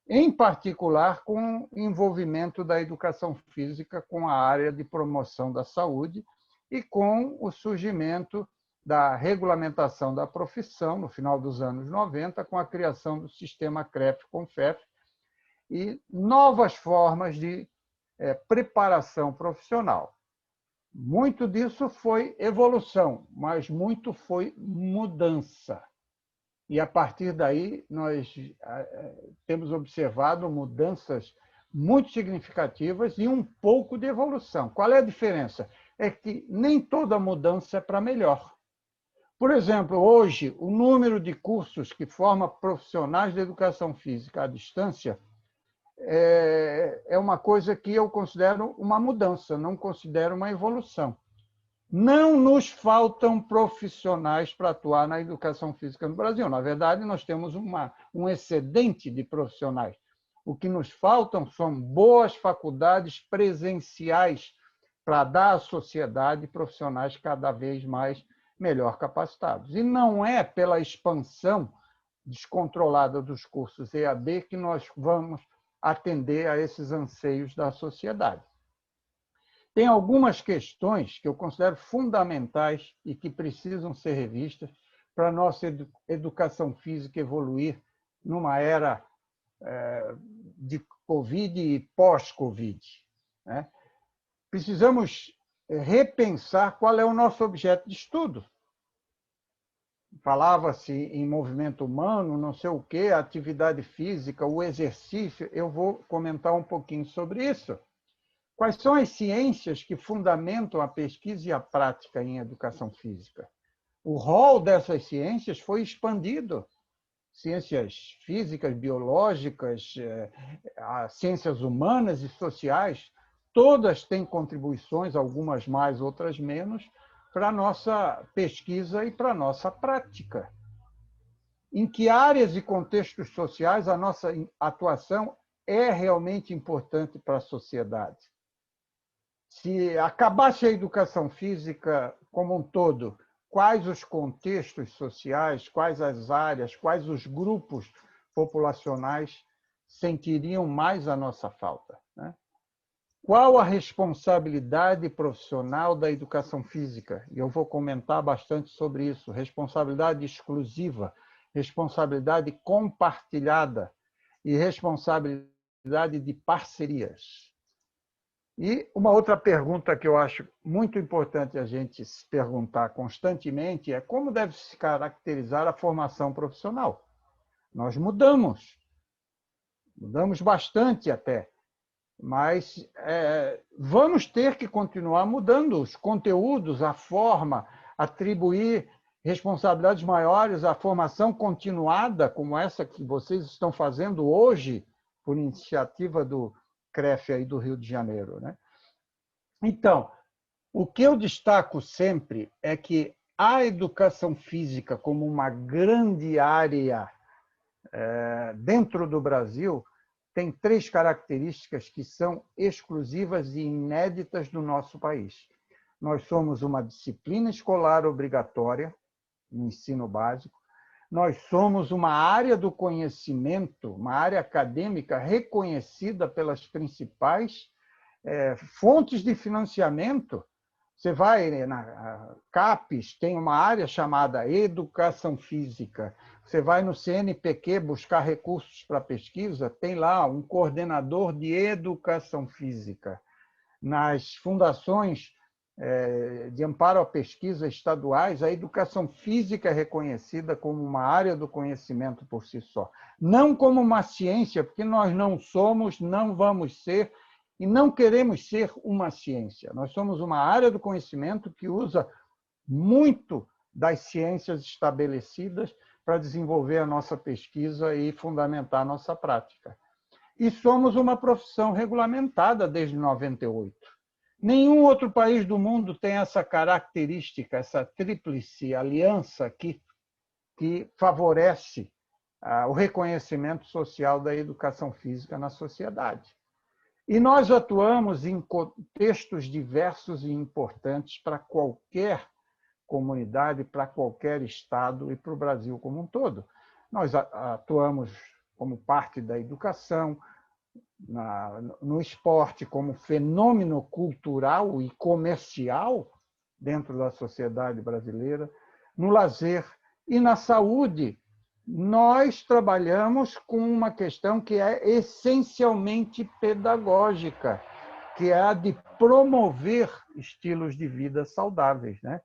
em particular com o envolvimento da educação física com a área de promoção da saúde e com o surgimento da regulamentação da profissão, no final dos anos 90, com a criação do sistema CREF-CONFEF e novas formas de preparação profissional. Muito disso foi evolução, mas muito foi mudança. E, a partir daí, nós temos observado mudanças muito significativas e um pouco de evolução. Qual é a diferença? É que nem toda mudança é para melhor. Por exemplo, hoje, o número de cursos que forma profissionais de educação física à distância é uma coisa que eu considero uma mudança, não considero uma evolução. Não nos faltam profissionais para atuar na educação física no Brasil. Na verdade, nós temos um excedente de profissionais. O que nos faltam são boas faculdades presenciais para dar à sociedade profissionais cada vez mais melhor capacitados. E não é pela expansão descontrolada dos cursos EAD que nós vamos atender a esses anseios da sociedade. Tem algumas questões que eu considero fundamentais e que precisam ser revistas para a nossa educação física evoluir numa era de Covid e pós-Covid, né? Precisamos repensar qual é o nosso objeto de estudo. Falava-se em movimento humano, não sei o quê, atividade física, o exercício. Eu vou comentar um pouquinho sobre isso. Quais são as ciências que fundamentam a pesquisa e a prática em educação física? O rol dessas ciências foi expandido. Ciências físicas, biológicas, ciências humanas e sociais, todas têm contribuições, algumas mais, outras menos, para a nossa pesquisa e para a nossa prática. Em que áreas e contextos sociais a nossa atuação é realmente importante para a sociedade? Se acabasse a educação física como um todo, quais os contextos sociais, quais as áreas, quais os grupos populacionais sentiriam mais a nossa falta, né? Qual a responsabilidade profissional da educação física? E eu vou comentar bastante sobre isso. Responsabilidade exclusiva, responsabilidade compartilhada e responsabilidade de parcerias. E uma outra pergunta que eu acho muito importante a gente se perguntar constantemente é como deve se caracterizar a formação profissional. Nós mudamos bastante até, mas vamos ter que continuar mudando os conteúdos, a forma, atribuir responsabilidades maiores à formação continuada, como essa que vocês estão fazendo hoje, por iniciativa do CREF aí do Rio de Janeiro, né? Então, o que eu destaco sempre é que a educação física, como uma grande área dentro do Brasil, tem 3 características que são exclusivas e inéditas do nosso país. Nós somos uma disciplina escolar obrigatória no ensino básico, nós somos uma área do conhecimento, uma área acadêmica reconhecida pelas principais fontes de financiamento. Você vai na CAPES, tem uma área chamada Educação Física. Você vai no CNPq buscar recursos para pesquisa, tem lá um coordenador de Educação Física. Nas fundações de amparo à pesquisa estaduais, a educação física é reconhecida como uma área do conhecimento por si só. Não como uma ciência, porque nós não somos, não vamos ser e não queremos ser uma ciência. Nós somos uma área do conhecimento que usa muito das ciências estabelecidas para desenvolver a nossa pesquisa e fundamentar a nossa prática. E somos uma profissão regulamentada desde 98. Nenhum outro país do mundo tem essa característica, essa tríplice aliança que favorece o reconhecimento social da educação física na sociedade. E nós atuamos em contextos diversos e importantes para qualquer comunidade, para qualquer estado e para o Brasil como um todo. Nós atuamos como parte da educação, no esporte como fenômeno cultural e comercial dentro da sociedade brasileira, no lazer e na saúde. Nós trabalhamos com uma questão que é essencialmente pedagógica, que é a de promover estilos de vida saudáveis, né?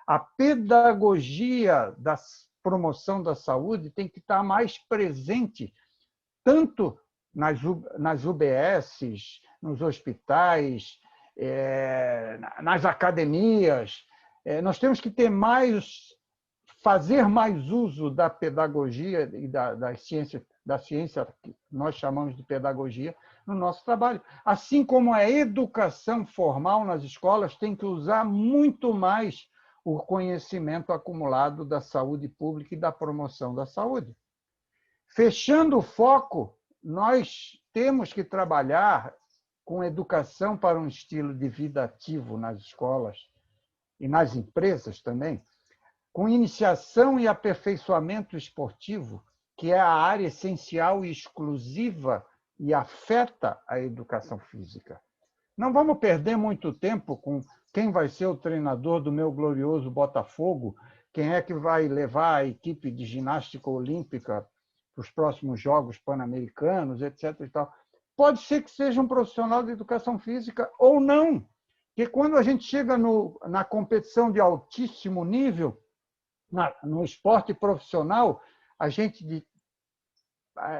A pedagogia da promoção da saúde tem que estar mais presente tanto nas UBSs, nos hospitais, nas academias. Nós temos que ter fazer mais uso da pedagogia e da ciência que nós chamamos de pedagogia no nosso trabalho. Assim como a educação formal nas escolas tem que usar muito mais o conhecimento acumulado da saúde pública e da promoção da saúde. Fechando o foco, nós temos que trabalhar com educação para um estilo de vida ativo nas escolas e nas empresas também, com iniciação e aperfeiçoamento esportivo, que é a área essencial e exclusiva e afeta a educação física. Não vamos perder muito tempo com quem vai ser o treinador do meu glorioso Botafogo, quem é que vai levar a equipe de ginástica olímpica para os próximos Jogos Pan-Americanos, etc. E tal. Pode ser que seja um profissional de educação física ou não, porque quando a gente chega na competição de altíssimo nível, no esporte profissional, a gente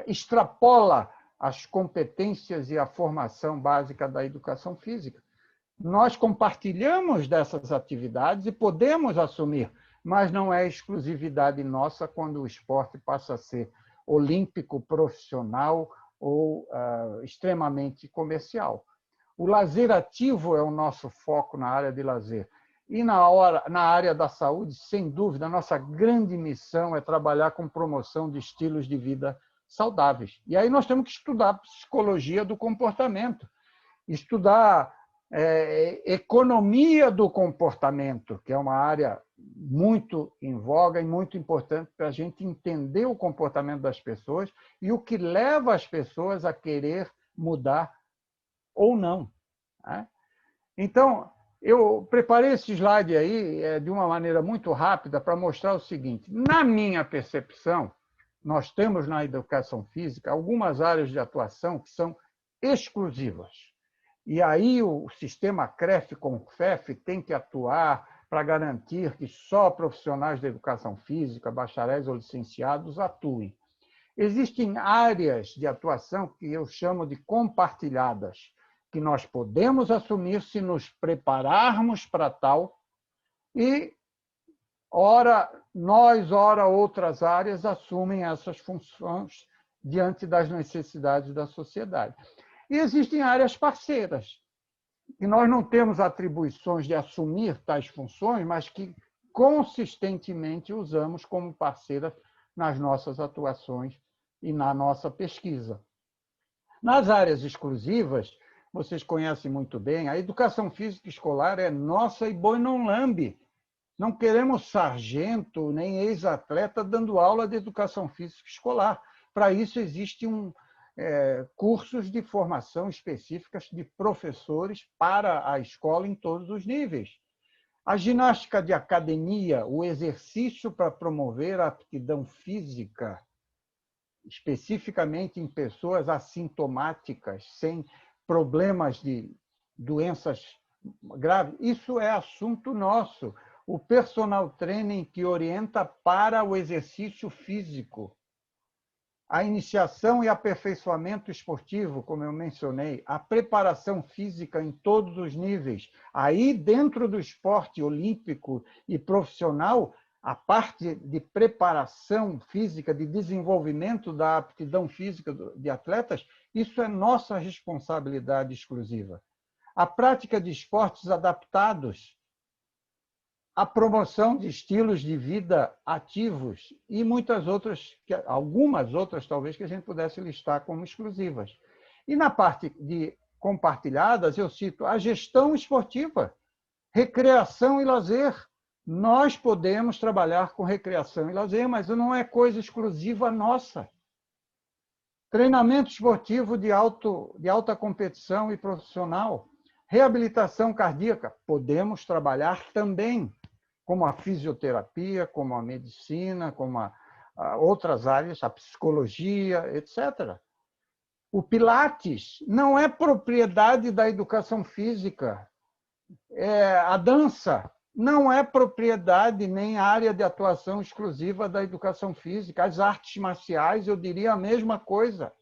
extrapola as competências e a formação básica da educação física. Nós compartilhamos dessas atividades e podemos assumir, mas não é exclusividade nossa quando o esporte passa a ser olímpico, profissional ou extremamente comercial. O lazer ativo é o nosso foco na área de lazer. E na área da saúde, sem dúvida, a nossa grande missão é trabalhar com promoção de estilos de vida saudáveis. E aí nós temos que estudar psicologia do comportamento, estudar economia do comportamento, que é uma área muito em voga e muito importante para a gente entender o comportamento das pessoas e o que leva as pessoas a querer mudar ou não. Então, eu preparei esse slide aí de uma maneira muito rápida para mostrar o seguinte. Na minha percepção, nós temos na educação física algumas áreas de atuação que são exclusivas. E aí o sistema CREF-CONFEF tem que atuar para garantir que só profissionais da educação física, bacharéis ou licenciados, atuem. Existem áreas de atuação que eu chamo de compartilhadas, que nós podemos assumir se nos prepararmos para tal e, ora outras áreas assumem essas funções diante das necessidades da sociedade. E existem áreas parceiras, que nós não temos atribuições de assumir tais funções, mas que consistentemente usamos como parceiras nas nossas atuações e na nossa pesquisa. Nas áreas exclusivas, vocês conhecem muito bem, a educação física escolar é nossa e boi não lambe. Não queremos sargento nem ex-atleta dando aula de educação física escolar. Para isso, existem cursos de formação específicas de professores para a escola em todos os níveis. A ginástica de academia, o exercício para promover a aptidão física, especificamente em pessoas assintomáticas, sem problemas de doenças grave. Isso é assunto nosso. O personal training que orienta para o exercício físico. A iniciação e aperfeiçoamento esportivo, como eu mencionei, a preparação física em todos os níveis. Aí, dentro do esporte olímpico e profissional, a parte de preparação física, de desenvolvimento da aptidão física de atletas, isso é nossa responsabilidade exclusiva. A prática de esportes adaptados, a promoção de estilos de vida ativos e muitas outras, algumas outras talvez que a gente pudesse listar como exclusivas. E na parte de compartilhadas, eu cito a gestão esportiva, recreação e lazer. Nós podemos trabalhar com recreação e lazer, mas não é coisa exclusiva nossa. Treinamento esportivo de alta competição e profissional. Reabilitação cardíaca, podemos trabalhar também, como a fisioterapia, como a medicina, como a outras áreas, a psicologia, etc. O Pilates não é propriedade da educação física. A dança não é propriedade nem área de atuação exclusiva da educação física. As artes marciais, eu diria a mesma coisa.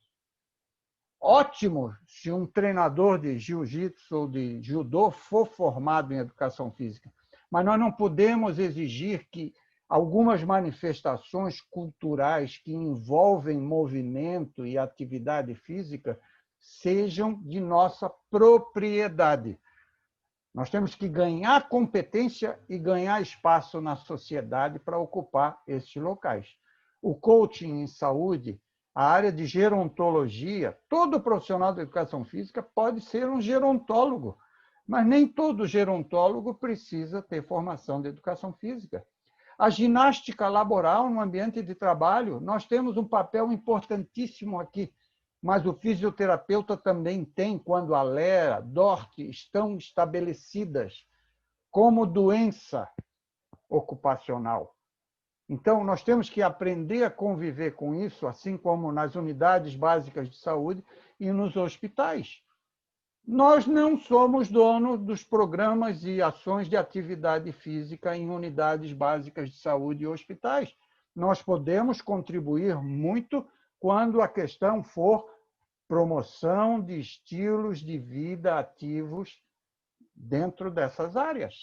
Ótimo se um treinador de jiu-jitsu ou de judô for formado em educação física, mas nós não podemos exigir que algumas manifestações culturais que envolvem movimento e atividade física sejam de nossa propriedade. Nós temos que ganhar competência e ganhar espaço na sociedade para ocupar esses locais. O coaching em saúde, a área de gerontologia, todo profissional da educação física pode ser um gerontólogo, mas nem todo gerontólogo precisa ter formação de educação física. A ginástica laboral no ambiente de trabalho, nós temos um papel importantíssimo aqui, mas o fisioterapeuta também tem quando a LEA, a DORT estão estabelecidas como doença ocupacional. Então, nós temos que aprender a conviver com isso, assim como nas unidades básicas de saúde e nos hospitais. Nós não somos donos dos programas e ações de atividade física em unidades básicas de saúde e hospitais. Nós podemos contribuir muito quando a questão for promoção de estilos de vida ativos dentro dessas áreas.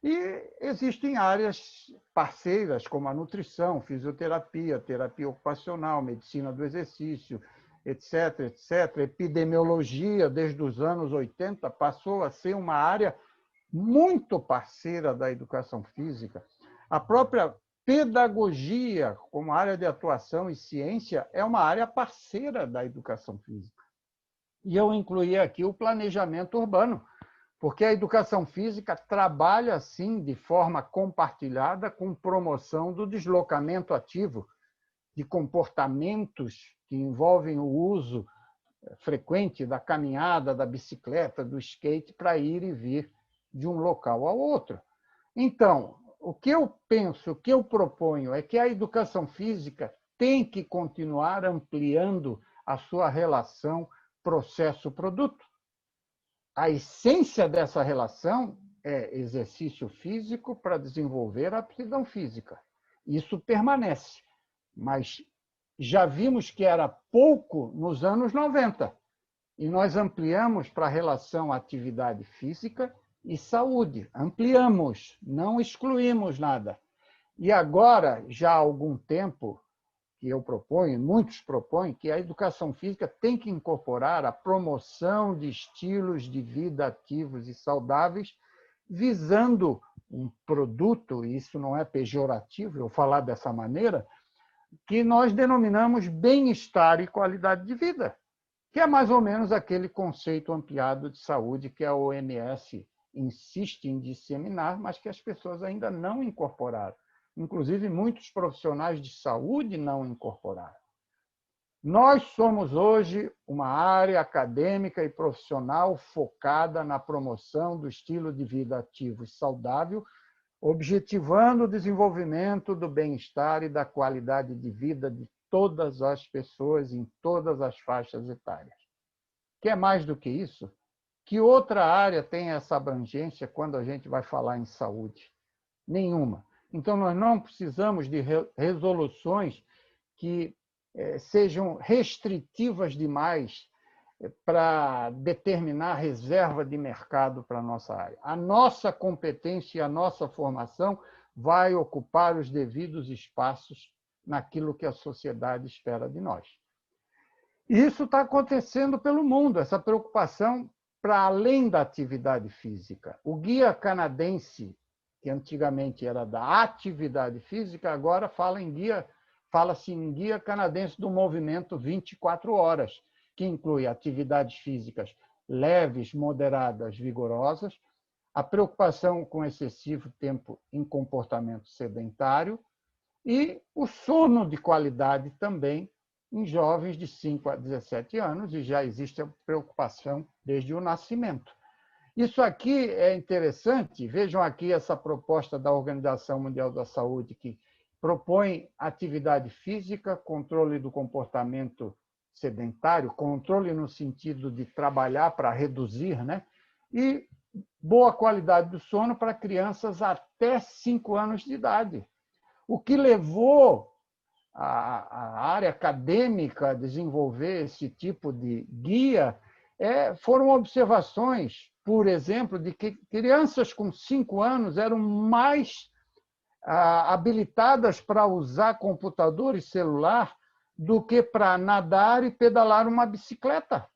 E existem áreas parceiras, como a nutrição, fisioterapia, terapia ocupacional, medicina do exercício, etc., etc. Epidemiologia, desde os anos 80, passou a ser uma área muito parceira da educação física. A própria pedagogia, como área de atuação e ciência, é uma área parceira da educação física. E eu incluí aqui o planejamento urbano, porque a educação física trabalha, sim, de forma compartilhada com promoção do deslocamento ativo, de comportamentos que envolvem o uso frequente da caminhada, da bicicleta, do skate, para ir e vir de um local ao outro. Então, o que eu penso, o que eu proponho é que a educação física tem que continuar ampliando a sua relação processo-produto. A essência dessa relação é exercício físico para desenvolver a aptidão física. Isso permanece, mas já vimos que era pouco nos anos 90, e nós ampliamos para a relação atividade física e saúde. Ampliamos, não excluímos nada. E agora, já há algum tempo, que eu proponho, muitos propõem, que a educação física tem que incorporar a promoção de estilos de vida ativos e saudáveis, visando um produto, e isso não é pejorativo eu falar dessa maneira, que nós denominamos bem-estar e qualidade de vida, que é mais ou menos aquele conceito ampliado de saúde que a OMS insiste em disseminar, mas que as pessoas ainda não incorporaram. Inclusive, muitos profissionais de saúde não incorporaram. Nós somos hoje uma área acadêmica e profissional focada na promoção do estilo de vida ativo e saudável, objetivando o desenvolvimento do bem-estar e da qualidade de vida de todas as pessoas em todas as faixas etárias. Quer mais do que isso? Que outra área tem essa abrangência quando a gente vai falar em saúde? Nenhuma. Então, nós não precisamos de resoluções que sejam restritivas demais para determinar reserva de mercado para a nossa área. A nossa competência e a nossa formação vai ocupar os devidos espaços naquilo que a sociedade espera de nós. Isso está acontecendo pelo mundo, essa preocupação para além da atividade física. O guia canadense, que antigamente era da atividade física, agora fala-se em guia canadense do movimento 24 horas, que inclui atividades físicas leves, moderadas, vigorosas, a preocupação com excessivo tempo em comportamento sedentário e o sono de qualidade também em jovens de 5 a 17 anos, e já existe a preocupação desde o nascimento. Isso aqui é interessante, vejam aqui essa proposta da Organização Mundial da Saúde, que propõe atividade física, controle do comportamento sedentário, controle no sentido de trabalhar para reduzir, né? E boa qualidade do sono para crianças até 5 anos de idade. O que levou a área acadêmica a desenvolver esse tipo de guia foram observações, por exemplo, de que crianças com 5 anos eram mais habilitadas para usar computador e celular do que para nadar e pedalar uma bicicleta.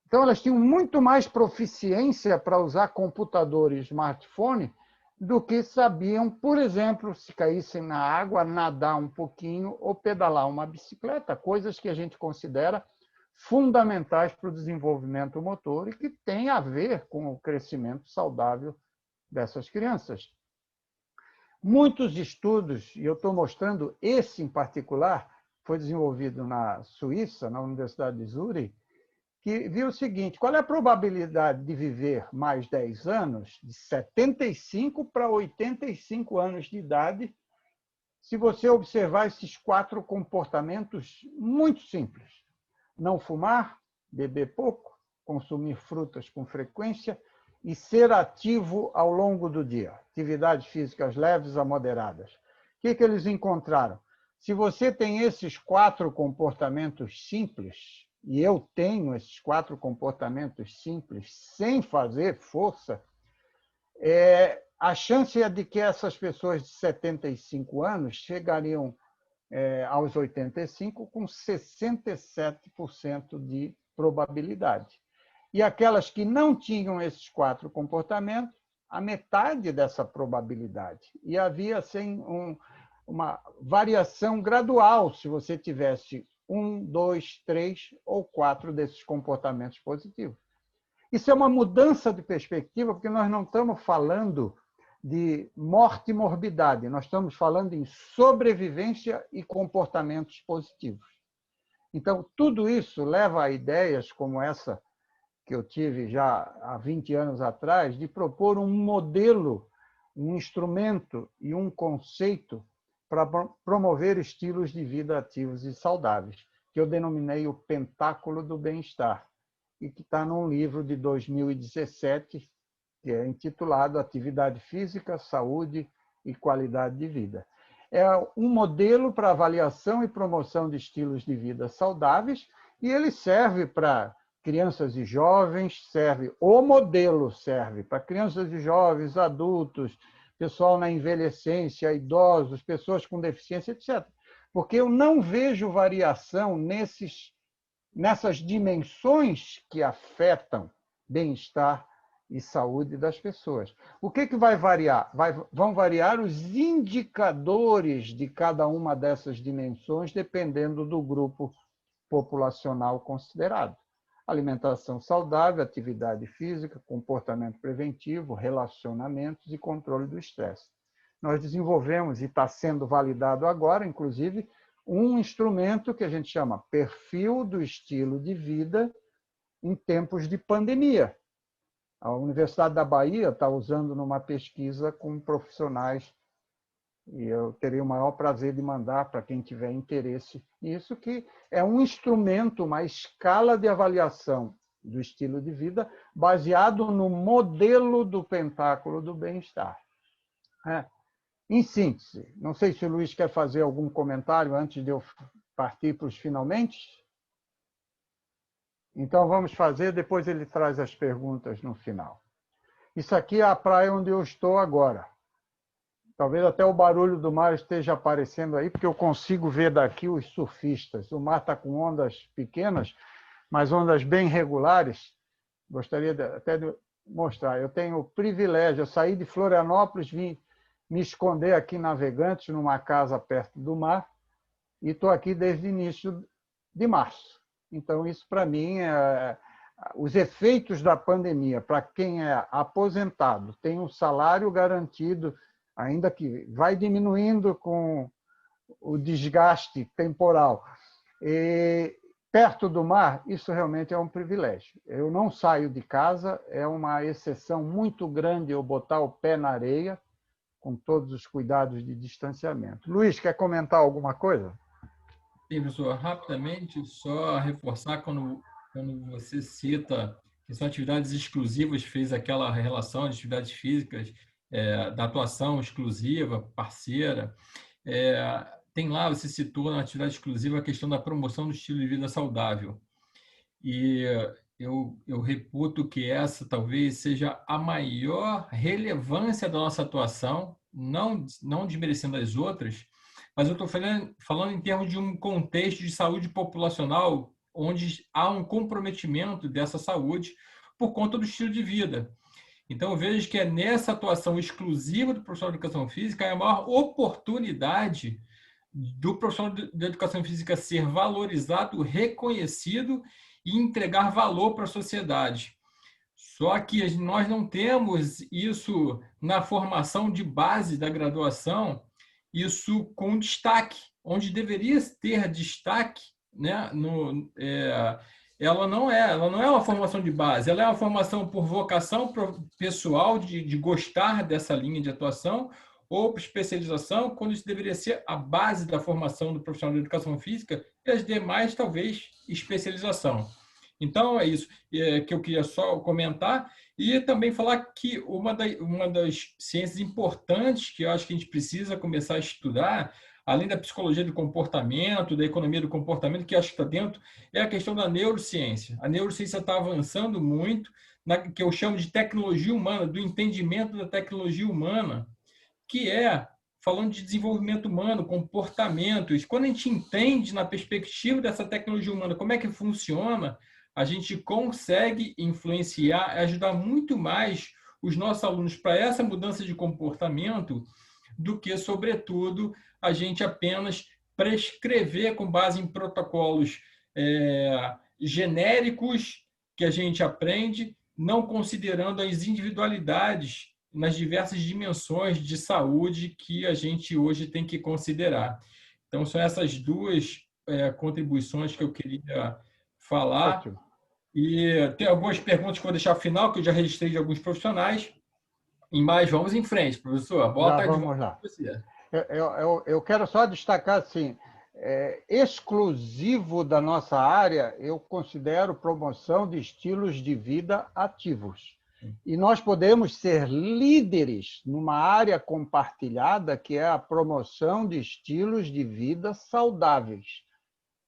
Então, elas tinham muito mais proficiência para usar computador e smartphone do que sabiam, por exemplo, se caíssem na água, nadar um pouquinho ou pedalar uma bicicleta, coisas que a gente considera fundamentais para o desenvolvimento motor e que têm a ver com o crescimento saudável dessas crianças. Muitos estudos, e eu estou mostrando esse em particular, foi desenvolvido na Suíça, na Universidade de Zurich, que viu o seguinte: qual é a probabilidade de viver mais 10 anos, de 75 para 85 anos de idade, se você observar esses 4 comportamentos muito simples? Não fumar, beber pouco, consumir frutas com frequência e ser ativo ao longo do dia. Atividades físicas leves a moderadas. O que eles encontraram? Se você tem esses 4 comportamentos simples, e eu tenho esses 4 comportamentos simples sem fazer força, a chance é de que essas pessoas de 75 anos chegariam aos 85 com 67% de probabilidade. E aquelas que não tinham esses 4 comportamentos, a metade dessa probabilidade. E havia assim, uma variação gradual se você tivesse 1, 2, 3 ou 4 desses comportamentos positivos. Isso é uma mudança de perspectiva, porque nós não estamos falando de morte e morbidade, nós estamos falando em sobrevivência e comportamentos positivos. Então, tudo isso leva a ideias como essa que eu tive já há 20 anos atrás, de propor um modelo, um instrumento e um conceito para promover estilos de vida ativos e saudáveis, que eu denominei o Pentáculo do Bem-Estar, e que está num livro de 2017, que é intitulado Atividade Física, Saúde e Qualidade de Vida. É um modelo para avaliação e promoção de estilos de vida saudáveis, e ele serve para crianças e jovens, o modelo serve para crianças e jovens, adultos, pessoal na envelhecência, idosos, pessoas com deficiência, etc. Porque eu não vejo variação nessas dimensões que afetam bem-estar e saúde das pessoas. O que vai variar? Vão variar os indicadores de cada uma dessas dimensões, dependendo do grupo populacional considerado. Alimentação saudável, atividade física, comportamento preventivo, relacionamentos e controle do estresse. Nós desenvolvemos, e está sendo validado agora, inclusive, um instrumento que a gente chama Perfil do Estilo de Vida em tempos de pandemia. A Universidade da Bahia está usando numa pesquisa com profissionais, e eu teria o maior prazer de mandar para quem tiver interesse nisso, que é um instrumento, uma escala de avaliação do estilo de vida, baseado no modelo do pentáculo do bem-estar. Em síntese, não sei se o Luiz quer fazer algum comentário antes de eu partir para os finalmente. Então, vamos fazer, depois ele traz as perguntas no final. Isso aqui é a praia onde eu estou agora. Talvez até o barulho do mar esteja aparecendo aí, porque eu consigo ver daqui os surfistas. O mar está com ondas pequenas, mas ondas bem regulares. Gostaria até de mostrar. Eu tenho o privilégio, eu saí de Florianópolis, vim me esconder aqui em Navegantes, numa casa perto do mar, e estou aqui desde o início de março. Então, isso para mim os efeitos da pandemia, para quem é aposentado, tem um salário garantido, ainda que vai diminuindo com o desgaste temporal. E perto do mar, isso realmente é um privilégio. Eu não saio de casa, é uma exceção muito grande eu botar o pé na areia, com todos os cuidados de distanciamento. Luiz, quer comentar alguma coisa? Sim, professor, rapidamente, só reforçar quando você cita que são atividades exclusivas, fez aquela relação de atividades físicas, da atuação exclusiva, parceira. Tem lá, você citou na atividade exclusiva a questão da promoção do estilo de vida saudável. E eu reputo que essa talvez seja a maior relevância da nossa atuação, não desmerecendo as outras, mas eu estou falando em termos de um contexto de saúde populacional onde há um comprometimento dessa saúde por conta do estilo de vida. Então, eu vejo que é nessa atuação exclusiva do profissional de educação física a maior oportunidade do profissional de educação física ser valorizado, reconhecido e entregar valor para a sociedade. Só que nós não temos isso na formação de base da graduação, isso com destaque, onde deveria ter destaque, né? Ela não é uma formação de base, ela é uma formação por vocação pessoal de gostar dessa linha de atuação ou por especialização, quando isso deveria ser a base da formação do profissional de educação física e as demais, talvez, especialização. Então, é isso que eu queria só comentar e também falar que uma das ciências importantes que eu acho que a gente precisa começar a estudar, além da psicologia do comportamento, da economia do comportamento, que acho que está dentro, é a questão da neurociência. A neurociência está avançando muito, que eu chamo de tecnologia humana, do entendimento da tecnologia humana, que é falando de desenvolvimento humano, comportamento. E quando a gente entende na perspectiva dessa tecnologia humana como é que funciona, a gente consegue influenciar, ajudar muito mais os nossos alunos para essa mudança de comportamento do que, sobretudo, a gente apenas prescrever com base em protocolos genéricos que a gente aprende, não considerando as individualidades nas diversas dimensões de saúde que a gente hoje tem que considerar. Então, são essas duas contribuições que eu queria falar. Ótimo. E tem algumas perguntas que eu vou deixar ao final, que eu já registrei de alguns profissionais. E mais, vamos em frente, professor. Boa tarde. Vamos lá. Eu quero só destacar assim, exclusivo da nossa área, eu considero promoção de estilos de vida ativos. E nós podemos ser líderes numa área compartilhada, que é a promoção de estilos de vida saudáveis,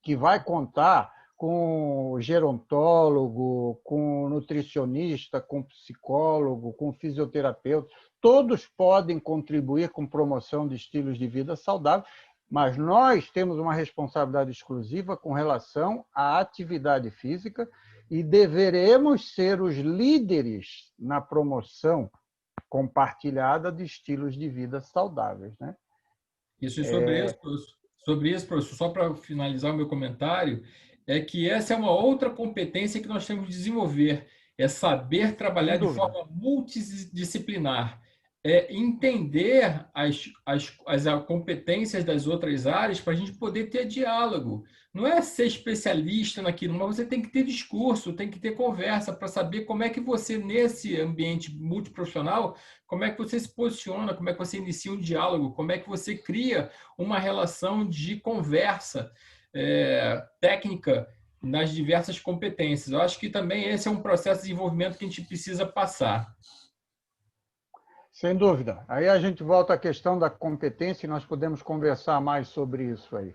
que vai contar com gerontólogo, com nutricionista, com psicólogo, com fisioterapeuta. Todos podem contribuir com promoção de estilos de vida saudável, mas nós temos uma responsabilidade exclusiva com relação à atividade física e deveremos ser os líderes na promoção compartilhada de estilos de vida saudáveis, né? Isso, e sobre isso, professor, só para finalizar o meu comentário, é que essa é uma outra competência que nós temos que desenvolver, é saber trabalhar de forma multidisciplinar, é entender as competências das outras áreas para a gente poder ter diálogo. Não é ser especialista naquilo, mas você tem que ter discurso, tem que ter conversa para saber como é que você, nesse ambiente multiprofissional, como é que você se posiciona, como é que você inicia um diálogo, como é que você cria uma relação de conversa técnica nas diversas competências. Eu acho que também esse é um processo de desenvolvimento que a gente precisa passar. Sem dúvida. Aí a gente volta à questão da competência e nós podemos conversar mais sobre isso aí.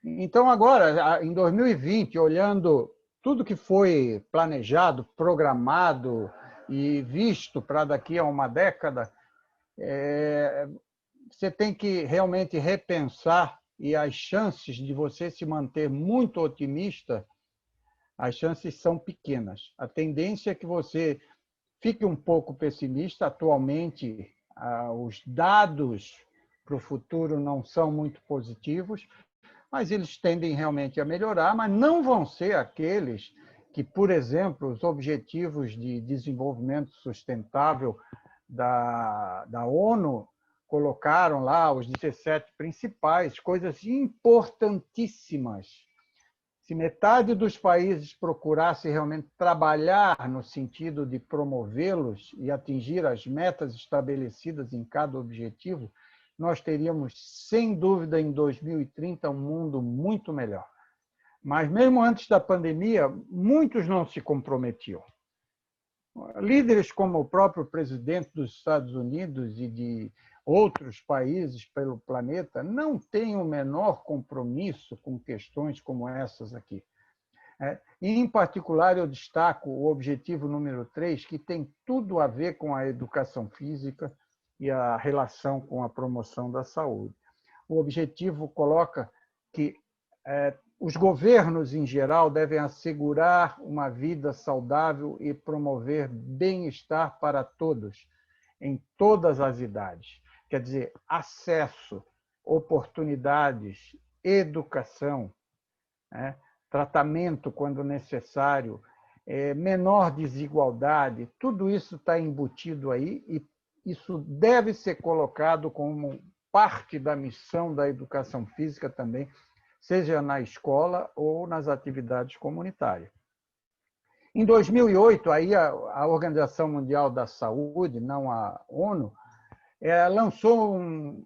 Então, agora, em 2020, olhando tudo que foi planejado, programado e visto para daqui a uma década, você tem que realmente repensar e as chances de você se manter muito otimista, as chances são pequenas. A tendência é que você fique um pouco pessimista. Atualmente, os dados para o futuro não são muito positivos, mas eles tendem realmente a melhorar, mas não vão ser aqueles que, por exemplo, os Objetivos de Desenvolvimento Sustentável da ONU colocaram lá, os 17 principais, coisas importantíssimas. Se metade dos países procurasse realmente trabalhar no sentido de promovê-los e atingir as metas estabelecidas em cada objetivo, nós teríamos, sem dúvida, em 2030, um mundo muito melhor. Mas, mesmo antes da pandemia, muitos não se comprometiam. Líderes como o próprio presidente dos Estados Unidos e de outros países pelo planeta não têm o menor compromisso com questões como essas aqui. E, em particular, eu destaco o objetivo número 3, que tem tudo a ver com a educação física e a relação com a promoção da saúde. O objetivo coloca que os governos, em geral, devem assegurar uma vida saudável e promover bem-estar para todos, em todas as idades. Quer dizer, acesso, oportunidades, educação, tratamento quando necessário, menor desigualdade, tudo isso está embutido aí e isso deve ser colocado como parte da missão da educação física também, seja na escola ou nas atividades comunitárias. Em 2008, aí a Organização Mundial da Saúde, não a ONU, lançou um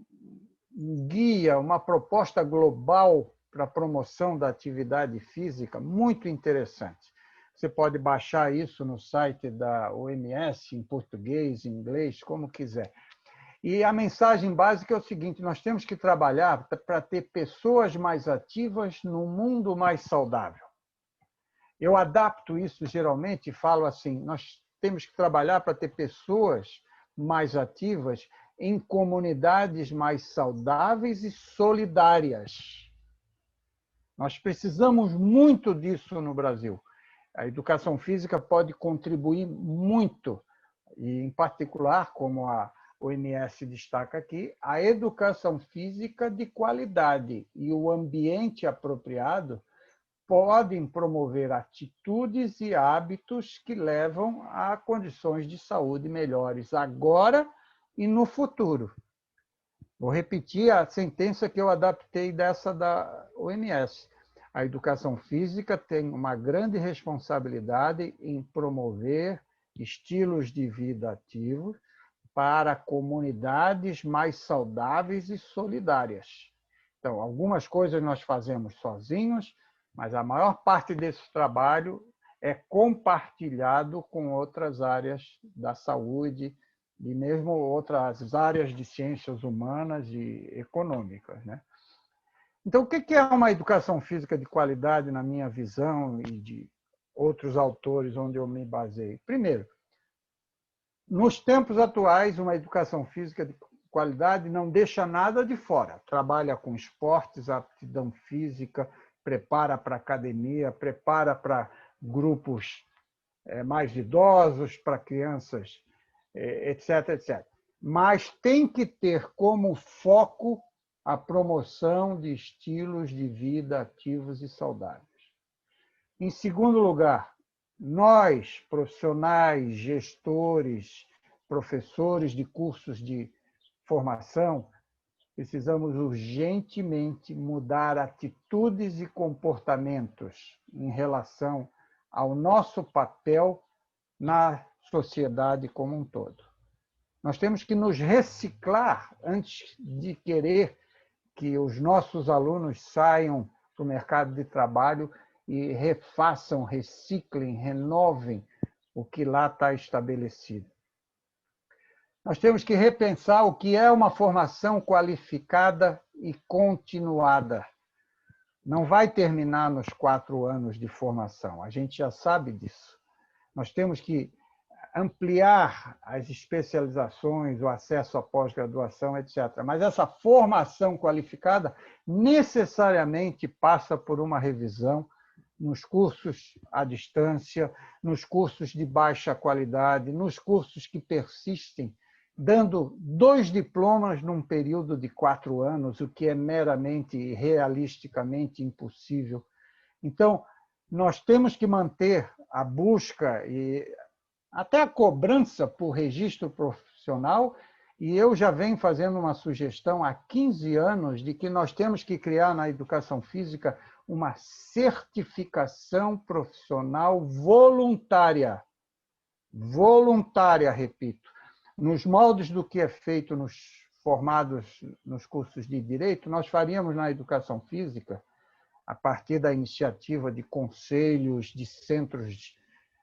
guia, uma proposta global para a promoção da atividade física muito interessante. Você pode baixar isso no site da OMS, em português, em inglês, como quiser. E a mensagem básica é o seguinte: nós temos que trabalhar para ter pessoas mais ativas num mundo mais saudável. Eu adapto isso geralmente e falo assim: nós temos que trabalhar para ter pessoas mais ativas em comunidades mais saudáveis e solidárias. Nós precisamos muito disso no Brasil. A educação física pode contribuir muito, e, em particular, como a OMS destaca aqui, a educação física de qualidade e o ambiente apropriado podem promover atitudes e hábitos que levam a condições de saúde melhores agora e no futuro. Vou repetir a sentença que eu adaptei dessa da OMS. A educação física tem uma grande responsabilidade em promover estilos de vida ativos para comunidades mais saudáveis e solidárias. Então, algumas coisas nós fazemos sozinhos, mas a maior parte desse trabalho é compartilhado com outras áreas da saúde e mesmo outras áreas de ciências humanas e econômicas, né? Então, o que é uma educação física de qualidade, na minha visão, e de outros autores onde eu me baseio? Primeiro, nos tempos atuais, uma educação física de qualidade não deixa nada de fora. Trabalha com esportes, aptidão física, prepara para academia, prepara para grupos mais idosos, para crianças, etc, etc. Mas tem que ter como foco a promoção de estilos de vida ativos e saudáveis. Em segundo lugar, nós, profissionais, gestores, professores de cursos de formação, precisamos urgentemente mudar atitudes e comportamentos em relação ao nosso papel na sociedade como um todo. Nós temos que nos reciclar antes de querer que os nossos alunos saiam para o mercado de trabalho e refaçam, reciclem, renovem o que lá está estabelecido. Nós temos que repensar o que é uma formação qualificada e continuada. Não vai terminar nos 4 anos de formação, a gente já sabe disso. Nós temos que ampliar as especializações, o acesso à pós-graduação, etc. Mas essa formação qualificada necessariamente passa por uma revisão nos cursos à distância, nos cursos de baixa qualidade, nos cursos que persistem, dando 2 diplomas num período de 4 anos, o que é meramente e realisticamente impossível. Então, nós temos que manter a busca e até a cobrança por registro profissional, e eu já venho fazendo uma sugestão há 15 anos de que nós temos que criar na educação física uma certificação profissional voluntária. Voluntária, repito. Nos moldes do que é feito nos formados nos cursos de direito, nós faríamos na educação física, a partir da iniciativa de conselhos, de centros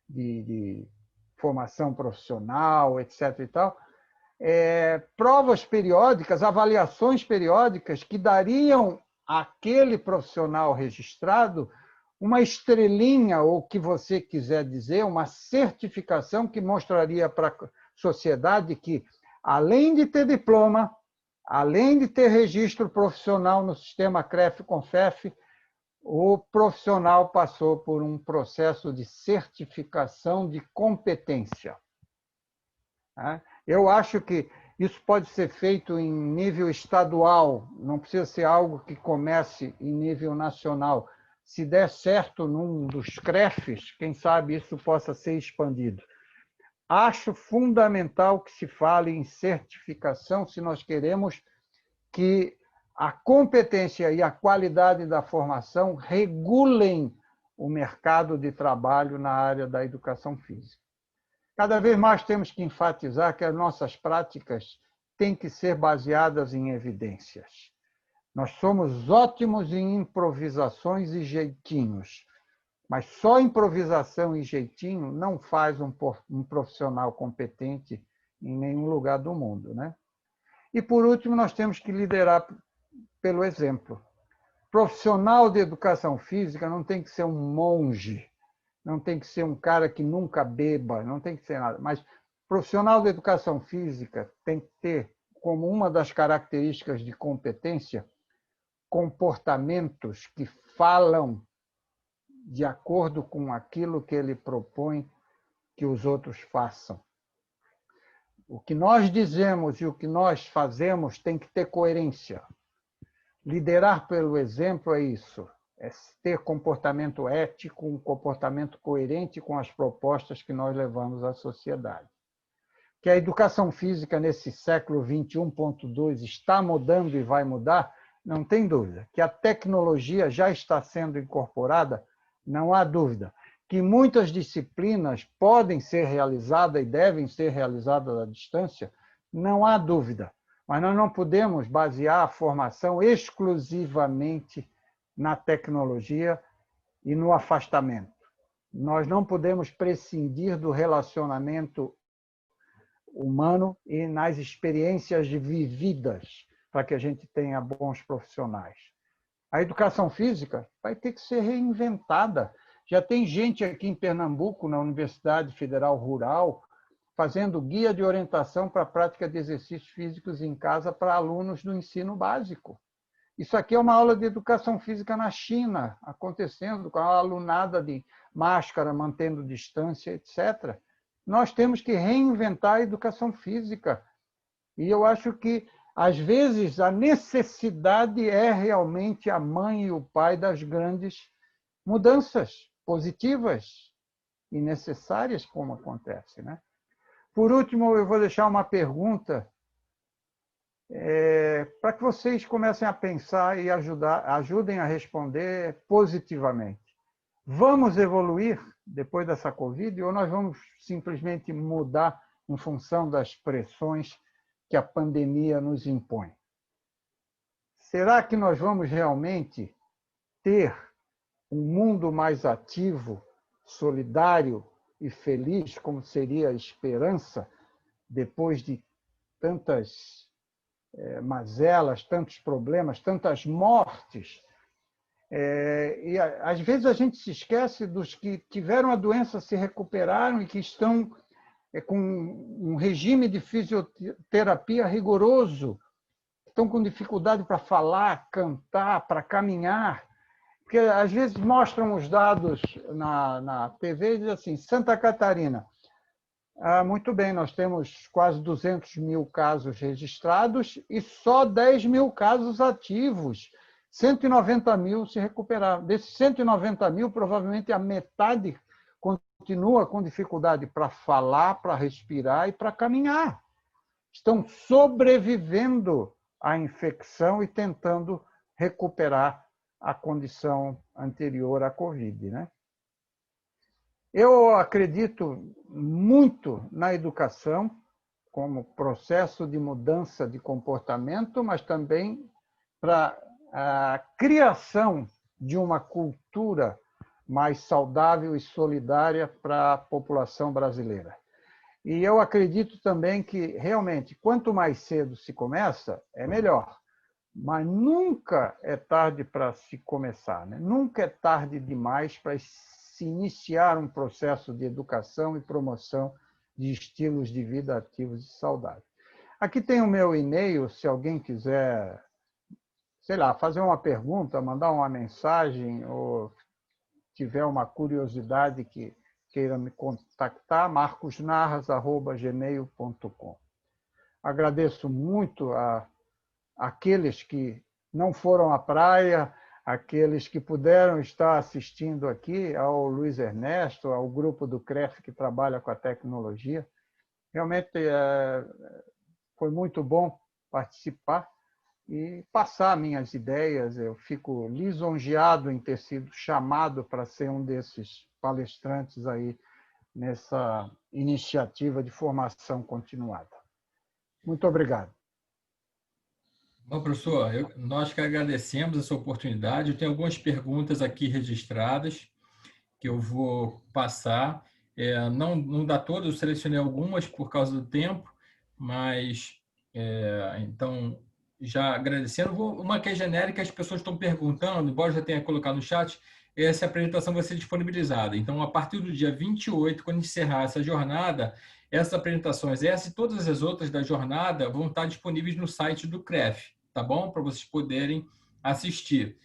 de formação profissional, etc. e tal, provas periódicas, avaliações periódicas que dariam àquele profissional registrado uma estrelinha, ou o que você quiser dizer, uma certificação que mostraria para a sociedade que, além de ter diploma, além de ter registro profissional no sistema CREF-CONFEF, o profissional passou por um processo de certificação de competência. Eu acho que isso pode ser feito em nível estadual, não precisa ser algo que comece em nível nacional. Se der certo num dos CREFs, quem sabe isso possa ser expandido. Acho fundamental que se fale em certificação se nós queremos que a competência e a qualidade da formação regulem o mercado de trabalho na área da educação física. Cada vez mais temos que enfatizar que as nossas práticas têm que ser baseadas em evidências. Nós somos ótimos em improvisações e jeitinhos, mas só improvisação e jeitinho não faz um profissional competente em nenhum lugar do mundo, né? E, por último, nós temos que liderar pelo exemplo. Profissional de educação física não tem que ser um monge, não tem que ser um cara que nunca beba, não tem que ser nada. Mas profissional de educação física tem que ter como uma das características de competência comportamentos que falam de acordo com aquilo que ele propõe que os outros façam. O que nós dizemos e o que nós fazemos tem que ter coerência. Liderar pelo exemplo é isso, é ter comportamento ético, um comportamento coerente com as propostas que nós levamos à sociedade. Que a educação física nesse século 21.2 está mudando e vai mudar, não tem dúvida. Que a tecnologia já está sendo incorporada, não há dúvida. Que muitas disciplinas podem ser realizadas e devem ser realizadas à distância, não há dúvida. Mas nós não podemos basear a formação exclusivamente na tecnologia e no afastamento. Nós não podemos prescindir do relacionamento humano e nas experiências vividas para que a gente tenha bons profissionais. A educação física vai ter que ser reinventada. Já tem gente aqui em Pernambuco, na Universidade Federal Rural, fazendo guia de orientação para a prática de exercícios físicos em casa para alunos do ensino básico. Isso aqui é uma aula de educação física na China, acontecendo com a alunada de máscara, mantendo distância, etc. Nós temos que reinventar a educação física. E eu acho que, às vezes, a necessidade é realmente a mãe e o pai das grandes mudanças positivas e necessárias, como acontece, né? Por último, eu vou deixar uma pergunta para que vocês comecem a pensar e ajudem a responder positivamente. Vamos evoluir depois dessa Covid ou nós vamos simplesmente mudar em função das pressões que a pandemia nos impõe? Será que nós vamos realmente ter um mundo mais ativo, solidário e feliz, como seria a esperança, depois de tantas mazelas, tantos problemas, tantas mortes. E às vezes a gente se esquece dos que tiveram a doença, se recuperaram e que estão com um regime de fisioterapia rigoroso, estão com dificuldade para falar, cantar, para caminhar. Porque às vezes mostram os dados na TV e dizem assim, Santa Catarina, muito bem, nós temos quase 200 mil casos registrados e só 10 mil casos ativos. 190 mil se recuperaram. Desses 190 mil, provavelmente a metade continua com dificuldade para falar, para respirar e para caminhar. Estão sobrevivendo à infecção e tentando recuperar a condição anterior à Covid, né? Eu acredito muito na educação como processo de mudança de comportamento, mas também para a criação de uma cultura mais saudável e solidária para a população brasileira. E eu acredito também que, realmente, quanto mais cedo se começa, é melhor. Mas nunca é tarde para se começar, né? Nunca é tarde demais para se iniciar um processo de educação e promoção de estilos de vida ativos e saudáveis. Aqui tem o meu e-mail, se alguém quiser, sei lá, fazer uma pergunta, mandar uma mensagem ou tiver uma curiosidade que queira me contactar, marcosnarras@gmail.com. Agradeço muito àqueles que não foram à praia, aqueles que puderam estar assistindo aqui, ao Luiz Ernesto, ao grupo do CREF que trabalha com a tecnologia. Realmente foi muito bom participar e passar minhas ideias. Eu fico lisonjeado em ter sido chamado para ser um desses palestrantes aí nessa iniciativa de formação continuada. Muito obrigado. Bom, professor, nós que agradecemos essa oportunidade. Eu tenho algumas perguntas aqui registradas que eu vou passar. Não dá todas, eu selecionei algumas por causa do tempo, mas então, já agradecendo. Uma que é genérica, as pessoas estão perguntando, embora eu já tenha colocado no chat, essa apresentação vai ser disponibilizada. Então, a partir do dia 28, quando encerrar essa jornada, essas apresentações, essa e todas as outras da jornada vão estar disponíveis no site do CREF, tá bom? Para vocês poderem assistir.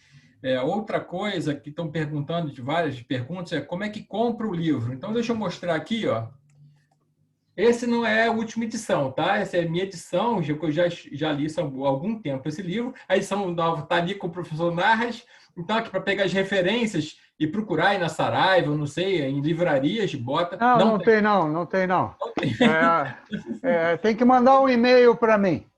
Outra coisa que estão perguntando, de várias perguntas, é como é que compra o livro. Então, deixa eu mostrar aqui, ó. Esse não é a última edição, tá? Essa é a minha edição, que eu já li há algum tempo esse livro. A edição nova está ali com o professor Narras. Então, aqui para pegar as referências e procurar aí na Saraiva, não sei, em livrarias, bota. Não tem não. Não tem. Tem que mandar um e-mail para mim.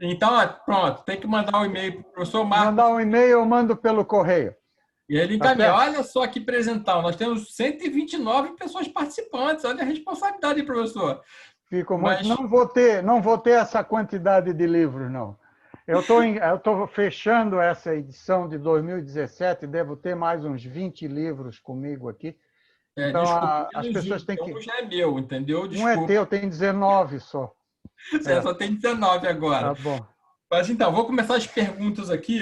Então, pronto, tem que mandar um e-mail para o professor Marcos. Mandar um e-mail, eu mando pelo correio. E ele encaminha. Olha só que presental, nós temos 129 pessoas participantes. Olha a responsabilidade, professor. Fico muito. Não vou ter essa quantidade de livros, não. Eu estou fechando essa edição de 2017, devo ter mais uns 20 livros comigo aqui. Então, desculpa, as pessoas têm que... Um já é meu, entendeu? Desculpa. Não é teu, tem 19 só. Só tem 19 agora. Tá bom. Mas então, vou começar as perguntas aqui.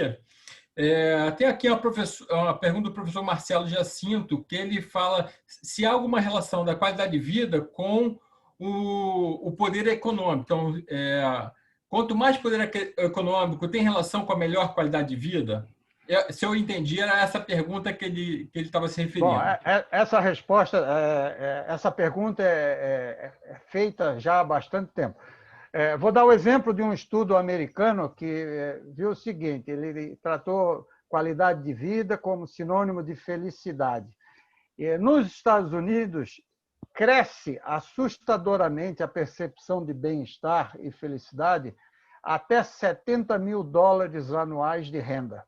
Tem aqui uma pergunta do professor Marcelo Jacinto, que ele fala se há alguma relação da qualidade de vida com o poder econômico. Então, quanto mais poder econômico tem relação com a melhor qualidade de vida? Se eu entendi, era essa pergunta que ele estava se referindo. Bom, essa resposta, essa pergunta é feita já há bastante tempo. Vou dar o exemplo de um estudo americano que viu o seguinte: ele tratou qualidade de vida como sinônimo de felicidade. E nos Estados Unidos, cresce assustadoramente a percepção de bem-estar e felicidade até $70 mil anuais de renda.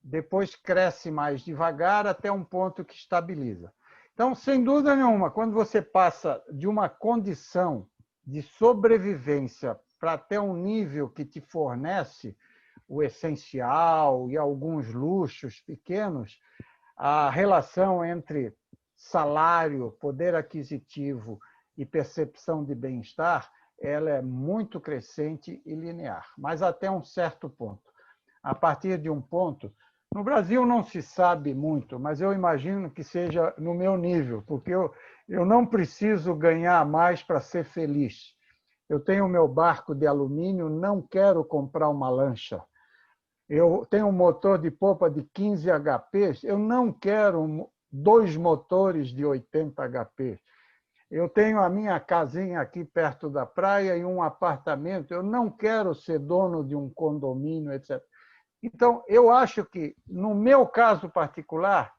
Depois cresce mais devagar até um ponto que estabiliza. Então, sem dúvida nenhuma, quando você passa de uma condição de sobrevivência para até um nível que te fornece o essencial e alguns luxos pequenos, a relação entre salário, poder aquisitivo e percepção de bem-estar, ela é muito crescente e linear, mas até um certo ponto. A partir de um ponto, no Brasil não se sabe muito, mas eu imagino que seja no meu nível, porque eu não preciso ganhar mais para ser feliz. Eu tenho meu barco de alumínio, não quero comprar uma lancha. Eu tenho um motor de popa de 15 HP, eu não quero 2 motores de 80 HP. Eu tenho a minha casinha aqui perto da praia e um apartamento, eu não quero ser dono de um condomínio, etc. Então, eu acho que, no meu caso particular,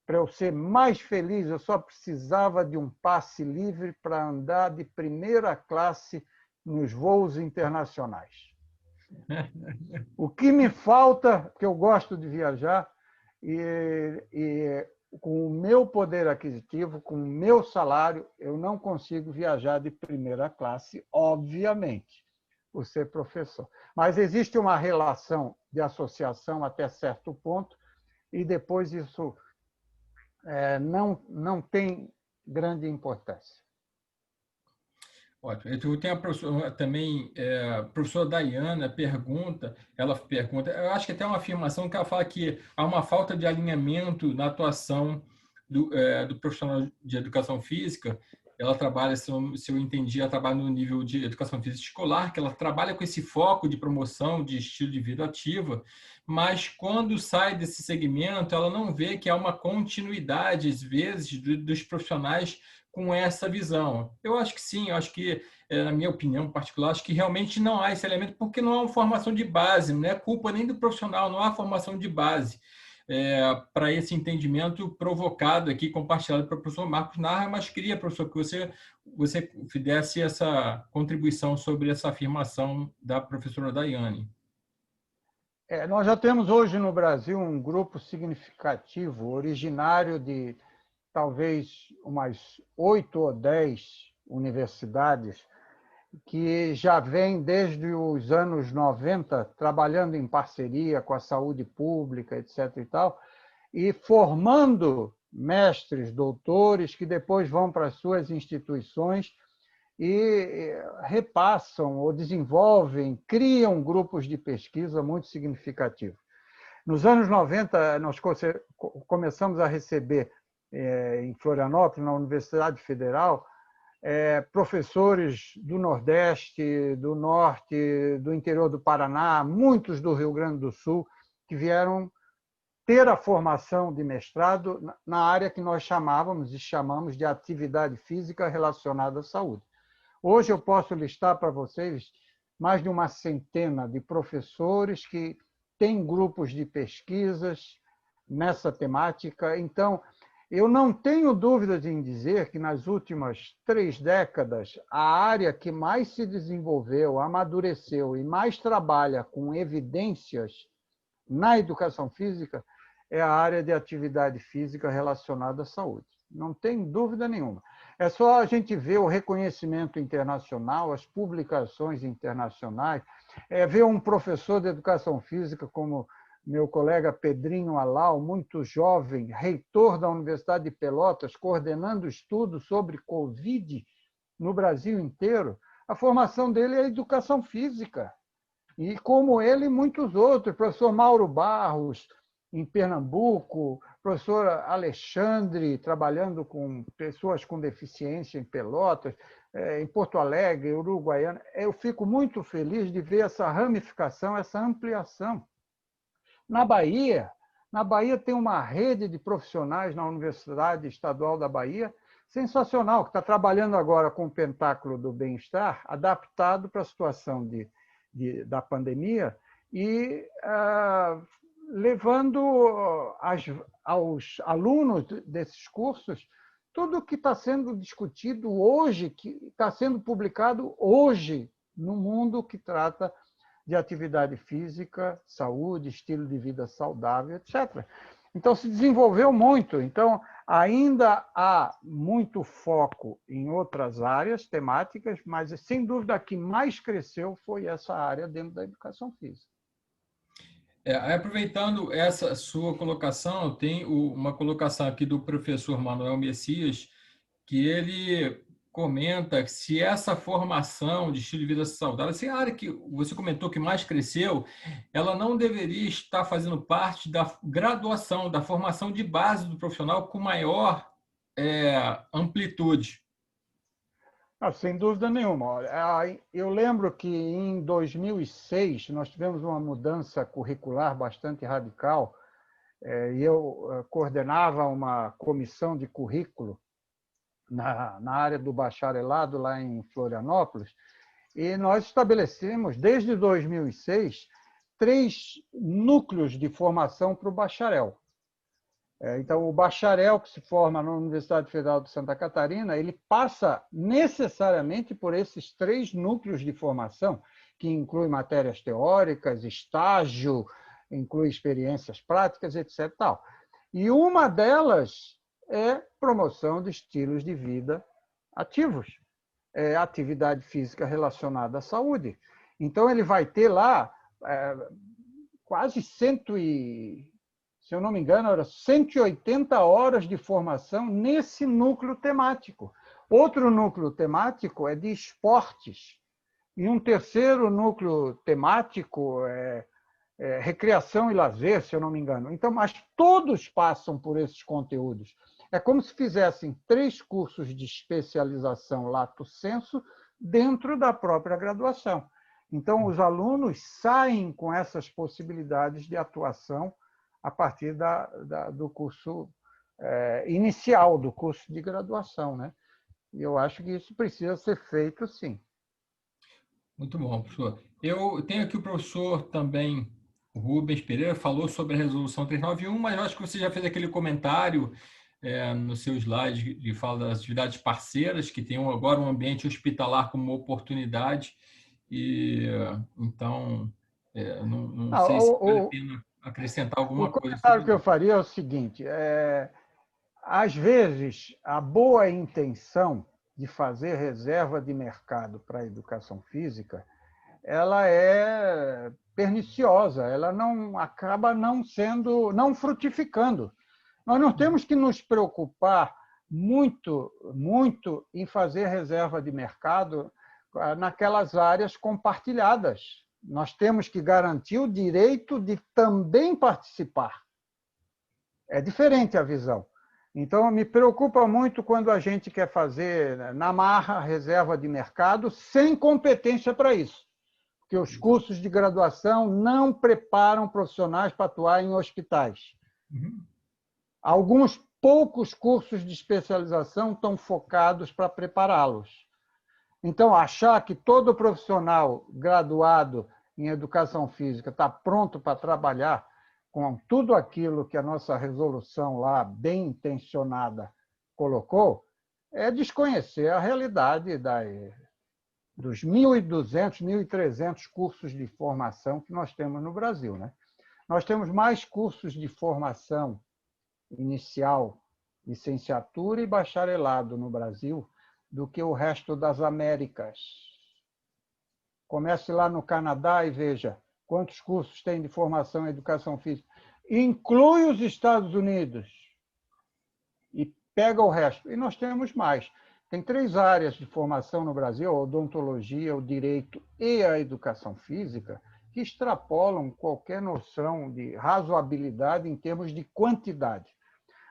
para eu ser mais feliz, eu só precisava de um passe livre para andar de primeira classe nos voos internacionais. O que me falta, porque eu gosto de viajar, e com o meu poder aquisitivo, com o meu salário, eu não consigo viajar de primeira classe, obviamente, por ser professor. Mas existe uma relação de associação até certo ponto, e depois isso não tem grande importância. Ótimo. Eu tenho a professora também, a professora Dayana ela pergunta, eu acho que até uma afirmação que ela fala que há uma falta de alinhamento na atuação do profissional de educação física. Ela trabalha, se eu entendi, ela trabalha no nível de educação física escolar, que ela trabalha com esse foco de promoção de estilo de vida ativa, mas quando sai desse segmento, ela não vê que há uma continuidade, às vezes, dos profissionais com essa visão. Eu acho que sim, eu acho que, na minha opinião particular, acho que realmente não há esse elemento, porque não há uma formação de base, não é culpa nem do profissional, não há formação de base para esse entendimento provocado aqui, compartilhado pelo professor Marcos Narra, mas queria, professor, que você desse essa contribuição sobre essa afirmação da professora Daiane. Nós já temos hoje no Brasil um grupo significativo, originário de talvez umas 8 ou 10 universidades, que já vem desde os anos 90 trabalhando em parceria com a saúde pública, etc. e tal, e formando mestres, doutores, que depois vão para as suas instituições e repassam ou desenvolvem, criam grupos de pesquisa muito significativos. Nos anos 90, nós começamos a receber, em Florianópolis, na Universidade Federal, professores do Nordeste, do Norte, do interior do Paraná, muitos do Rio Grande do Sul, que vieram ter a formação de mestrado na área que nós chamávamos e chamamos de atividade física relacionada à saúde. Hoje eu posso listar para vocês mais de uma centena de professores que têm grupos de pesquisas nessa temática. Então, eu não tenho dúvidas em dizer que nas últimas 3 décadas, a área que mais se desenvolveu, amadureceu e mais trabalha com evidências na educação física é a área de atividade física relacionada à saúde. Não tem dúvida nenhuma. É só a gente ver o reconhecimento internacional, as publicações internacionais, ver um professor de educação física como meu colega Pedrinho Alau, muito jovem, reitor da Universidade de Pelotas, coordenando estudos sobre Covid no Brasil inteiro. A formação dele é educação física. E como ele, muitos outros, professor Mauro Barros, em Pernambuco, professor Alexandre, trabalhando com pessoas com deficiência em Pelotas, em Porto Alegre, Uruguaiana. Eu fico muito feliz de ver essa ramificação, essa ampliação. Na Bahia tem uma rede de profissionais na Universidade Estadual da Bahia sensacional, que está trabalhando agora com o Pentáculo do Bem-Estar, adaptado para a situação da pandemia e levando aos alunos desses cursos tudo o que está sendo discutido hoje, que está sendo publicado hoje no mundo que trata de atividade física, saúde, estilo de vida saudável, etc. Então, se desenvolveu muito. Então, ainda há muito foco em outras áreas temáticas, mas, sem dúvida, a que mais cresceu foi essa área dentro da educação física. Aproveitando essa sua colocação, tem uma colocação aqui do professor Manuel Messias, que ele comenta que se essa formação de estilo de vida saudável, se a área que você comentou que mais cresceu, ela não deveria estar fazendo parte da graduação, da formação de base do profissional com maior amplitude. Ah, sem dúvida nenhuma. Olha, eu lembro que em 2006 nós tivemos uma mudança curricular bastante radical, e eu coordenava uma comissão de currículo na área do bacharelado lá em Florianópolis, e nós estabelecemos, desde 2006, 3 núcleos de formação para o bacharel. Então, o bacharel que se forma na Universidade Federal de Santa Catarina, ele passa necessariamente por esses 3 núcleos de formação, que inclui matérias teóricas, estágio, inclui experiências práticas, etc. Tal. E uma delas é promoção de estilos de vida ativos, atividade física relacionada à saúde. Então, ele vai ter lá quase se eu não me engano, era 180 horas de formação nesse núcleo temático. Outro núcleo temático é de esportes. E um terceiro núcleo temático é recreação e lazer, se eu não me engano. Então, mas todos passam por esses conteúdos. É como se fizessem 3 cursos de especialização lato sensu dentro da própria graduação. Então, os alunos saem com essas possibilidades de atuação a partir do curso inicial, do curso de graduação, né? E eu acho que isso precisa ser feito, sim. Muito bom, professor. Eu tenho aqui o professor também, o Rubens Pereira, falou sobre a resolução 391, mas eu acho que você já fez aquele comentário no seu slide de fala das atividades parceiras, que tem agora um ambiente hospitalar como uma oportunidade, e então não Ah, sei se vale a pena acrescentar o alguma coisa comentário sobre que eu isso. faria é o seguinte: às vezes, a boa intenção de fazer reserva de mercado para a educação física, ela é perniciosa, ela não acaba não frutificando. Nós não temos que nos preocupar muito em fazer reserva de mercado naquelas áreas compartilhadas. Nós temos que garantir o direito de também participar. É diferente a visão. Então, me preocupa muito quando a gente quer fazer na marra reserva de mercado sem competência para isso, porque os cursos de graduação não preparam profissionais para atuar em hospitais. Uhum. Alguns poucos cursos de especialização estão focados para prepará-los. Então, achar que todo profissional graduado em educação física está pronto para trabalhar com tudo aquilo que a nossa resolução lá, bem intencionada, colocou, é desconhecer a realidade dos 1.200, 1.300 cursos de formação que nós temos no Brasil, né? Nós temos mais cursos de formação inicial, licenciatura e bacharelado no Brasil do que o resto das Américas. Comece lá no Canadá e veja quantos cursos tem de formação em educação física. Inclui os Estados Unidos e pega o resto. E nós temos mais. Tem 3 áreas de formação no Brasil: a odontologia, o direito e a educação física, que extrapolam qualquer noção de razoabilidade em termos de quantidade.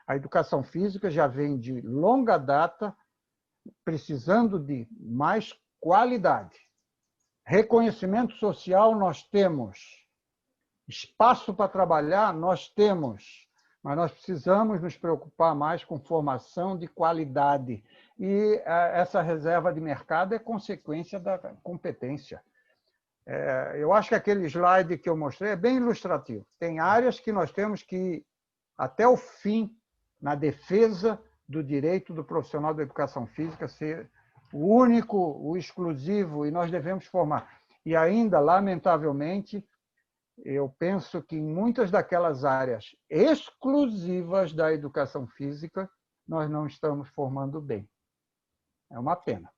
A educação física já vem de longa data precisando de mais qualidade. Reconhecimento social nós temos. Espaço para trabalhar nós temos. Mas nós precisamos nos preocupar mais com formação de qualidade. E essa reserva de mercado é consequência da competência. Eu acho que aquele slide que eu mostrei é bem ilustrativo. Tem áreas que nós temos que ir até o fim na defesa do direito do profissional da educação física ser o único, o exclusivo, e nós devemos formar. E ainda, lamentavelmente, eu penso que em muitas daquelas áreas exclusivas da educação física, nós não estamos formando bem. É uma pena.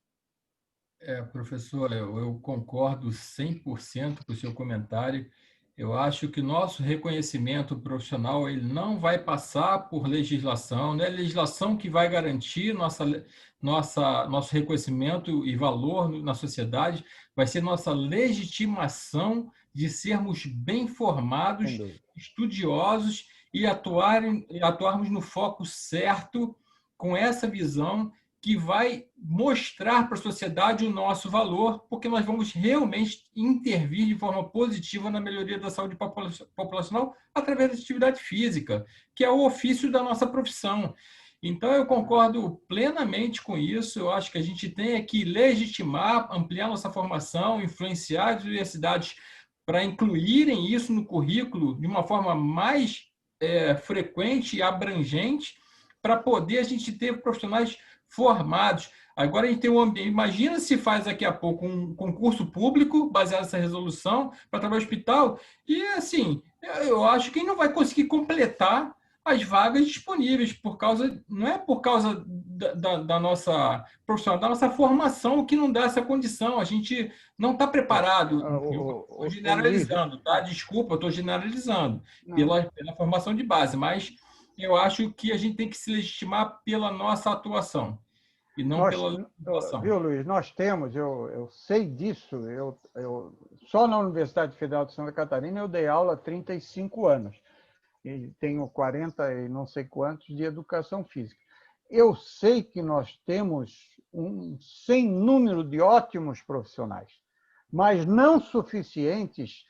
Professor, eu concordo 100% com o seu comentário. Eu acho que o nosso reconhecimento profissional ele não vai passar por legislação, não é legislação que vai garantir nosso reconhecimento e valor na sociedade, vai ser nossa legitimação de sermos bem Sem formados, dúvida. estudiosos e atuarmos no foco certo com essa visão que vai mostrar para a sociedade o nosso valor, porque nós vamos realmente intervir de forma positiva na melhoria da saúde populacional através da atividade física, que é o ofício da nossa profissão. Então, eu concordo plenamente com isso. Eu acho que a gente tem que legitimar, ampliar nossa formação, influenciar as universidades para incluírem isso no currículo de uma forma mais frequente e abrangente, para poder a gente ter profissionais formados. Agora a gente tem um ambiente. Imagina se faz daqui a pouco um concurso público baseado nessa resolução para trabalhar no hospital, e assim, eu acho que não vai conseguir completar as vagas disponíveis por causa, não é por causa da nossa profissional, da nossa formação que não dá essa condição. A gente não está preparado. Eu estou Luiz, generalizando, tá? Desculpa, eu estou generalizando não, pela formação de base, mas eu acho que a gente tem que se legitimar pela nossa atuação e não nós, pela legislação. viu, Luiz, nós temos, eu sei disso, só na Universidade Federal de Santa Catarina eu dei aula há 35 anos. E tenho 40 e não sei quantos de educação física. Eu sei que nós temos um sem número de ótimos profissionais, mas não suficientes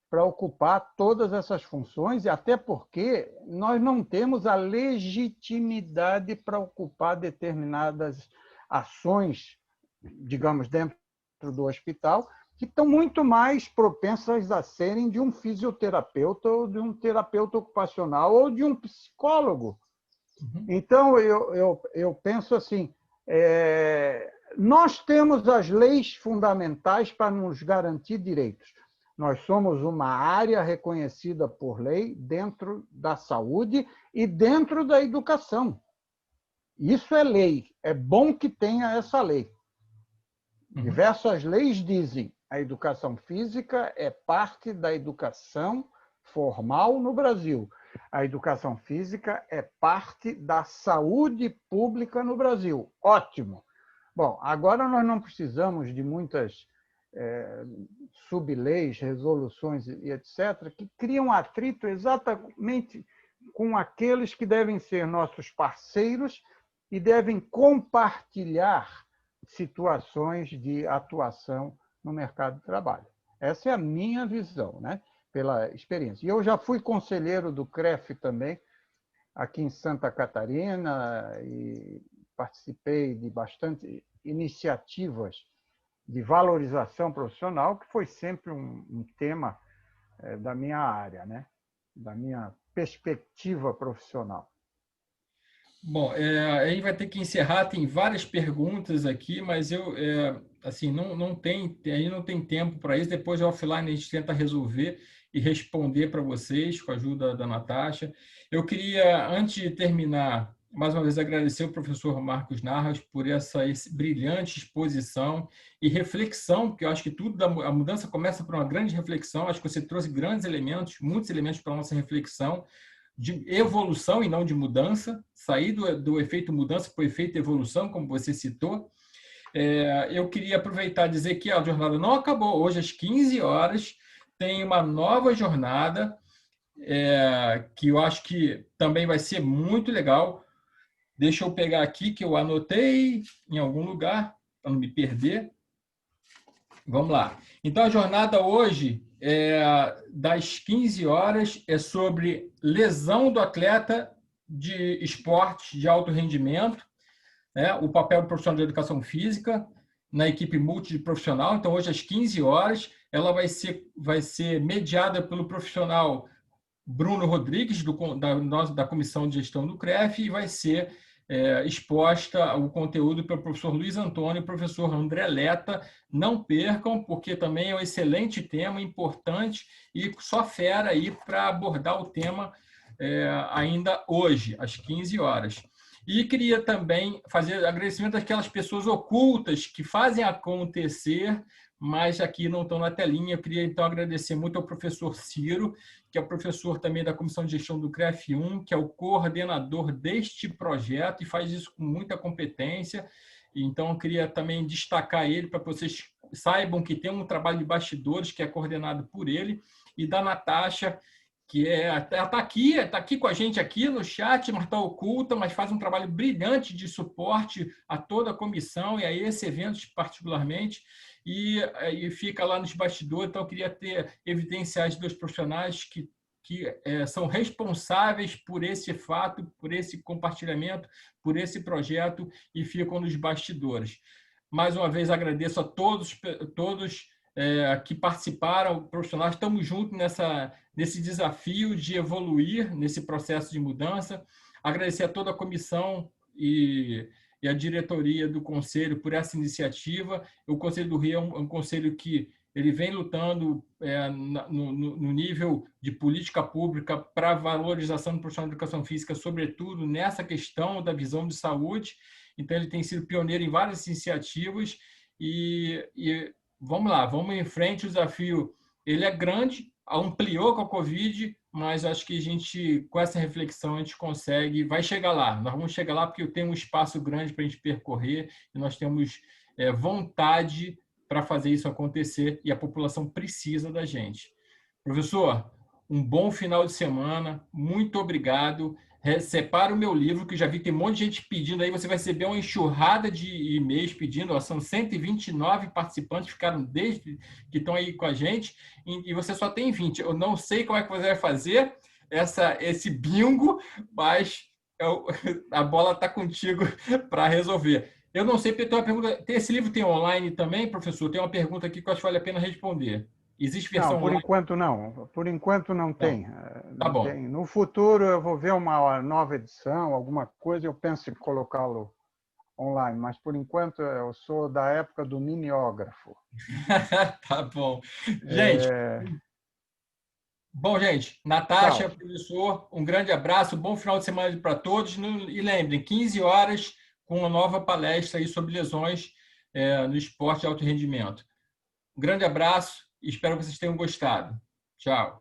para ocupar todas essas funções, e até porque nós não temos a legitimidade para ocupar determinadas ações, digamos, dentro do hospital, que estão muito mais propensas a serem de um fisioterapeuta ou de um terapeuta ocupacional ou de um psicólogo. Então, eu penso assim, nós temos as leis fundamentais para nos garantir direitos. Nós somos uma área reconhecida por lei dentro da saúde e dentro da educação. Isso é lei. É bom que tenha essa lei. Diversas leis dizem a educação física é parte da educação formal no Brasil. A educação física é parte da saúde pública no Brasil. Ótimo. Bom, agora nós não precisamos de muitas subleis, resoluções e etc., que criam atrito exatamente com aqueles que devem ser nossos parceiros e devem compartilhar situações de atuação no mercado de trabalho. Essa é a minha visão, né? Pela experiência. E eu já fui conselheiro do CREF também, aqui em Santa Catarina, e participei de bastante iniciativas de valorização profissional, que foi sempre um tema da minha área, né? Da minha perspectiva profissional. Bom, a gente vai ter que encerrar, tem várias perguntas aqui, mas assim, não tem tempo para isso. Depois, offline, a gente tenta resolver e responder para vocês com a ajuda da Natasha. Eu queria, antes de terminar, mais uma vez agradecer ao professor Marcos Narras por essa brilhante exposição e reflexão, porque eu acho que a mudança começa por uma grande reflexão. Acho que você trouxe grandes elementos, muitos elementos para a nossa reflexão, de evolução e não de mudança, sair do efeito mudança para o efeito evolução, como você citou. Eu queria aproveitar e dizer que a jornada não acabou. Hoje, às 15 horas, tem uma nova jornada, que eu acho que também vai ser muito legal. Deixa eu pegar aqui, que eu anotei em algum lugar, para não me perder. Vamos lá. Então, a jornada hoje, das 15 horas, é sobre lesão do atleta de esportes de alto rendimento, né? O papel do profissional de educação física na equipe multiprofissional. Então, hoje, às 15 horas, ela vai ser mediada pelo profissional Bruno Rodrigues, da Comissão de Gestão do CREF, e vai ser exposta o conteúdo pelo professor Luiz Antônio e o professor André Leta. Não percam, porque também é um excelente tema, importante, e só fera aí para abordar o tema ainda hoje, às 15 horas. E queria também fazer agradecimento àquelas pessoas ocultas que fazem acontecer, mas aqui não estão na telinha. Eu queria, então, agradecer muito ao professor Ciro, que é o professor também da Comissão de Gestão do CREF1, que é o coordenador deste projeto e faz isso com muita competência. Então, eu queria também destacar ele para que vocês saibam que tem um trabalho de bastidores que é coordenado por ele, e da Natasha, que ela está aqui com a gente aqui no chat, mas está oculta, mas faz um trabalho brilhante de suporte a toda a comissão e a esse evento particularmente, e fica lá nos bastidores. Então, eu queria evidenciar os dois profissionais que são responsáveis por esse fato, por esse compartilhamento, por esse projeto, e ficam nos bastidores. Mais uma vez, agradeço a todos que participaram, profissionais. Estamos juntos nesse desafio de evoluir, nesse processo de mudança. Agradecer a toda a comissão e a diretoria do Conselho por essa iniciativa. O Conselho do Rio é um conselho que ele vem lutando no nível de política pública para a valorização do profissional de educação física, sobretudo nessa questão da visão de saúde. Então, ele tem sido pioneiro em várias iniciativas e vamos lá, vamos em frente. O desafio ele é grande, ampliou com a Covid, mas acho que a gente, com essa reflexão, a gente consegue, vai chegar lá. Nós vamos chegar lá porque eu tenho um espaço grande para a gente percorrer e nós temos vontade para fazer isso acontecer e a população precisa da gente. Professor, um bom final de semana, muito obrigado. Separa o meu livro, que já vi que tem um monte de gente pedindo aí. Você vai receber uma enxurrada de e-mails pedindo. São 129 participantes que ficaram desde que estão aí com a gente, e você só tem 20. Eu não sei como é que você vai fazer esse bingo, mas a bola está contigo para resolver. Eu não sei, porque tem uma pergunta. Esse livro tem online também, professor? Tem uma pergunta aqui que eu acho que vale a pena responder. Existe versão Não, por online? enquanto não. Por enquanto não tem. Tá Não bom. tem. No futuro eu vou ver uma nova edição, alguma coisa, eu penso em colocá-lo online, mas por enquanto eu sou da época do mimeógrafo. Tá bom. Gente, gente, Natasha, Tchau. professor, um grande abraço, bom final de semana para todos. E lembrem, 15 horas com uma nova palestra aí sobre lesões no esporte de alto rendimento. Um grande abraço e espero que vocês tenham gostado. Tchau.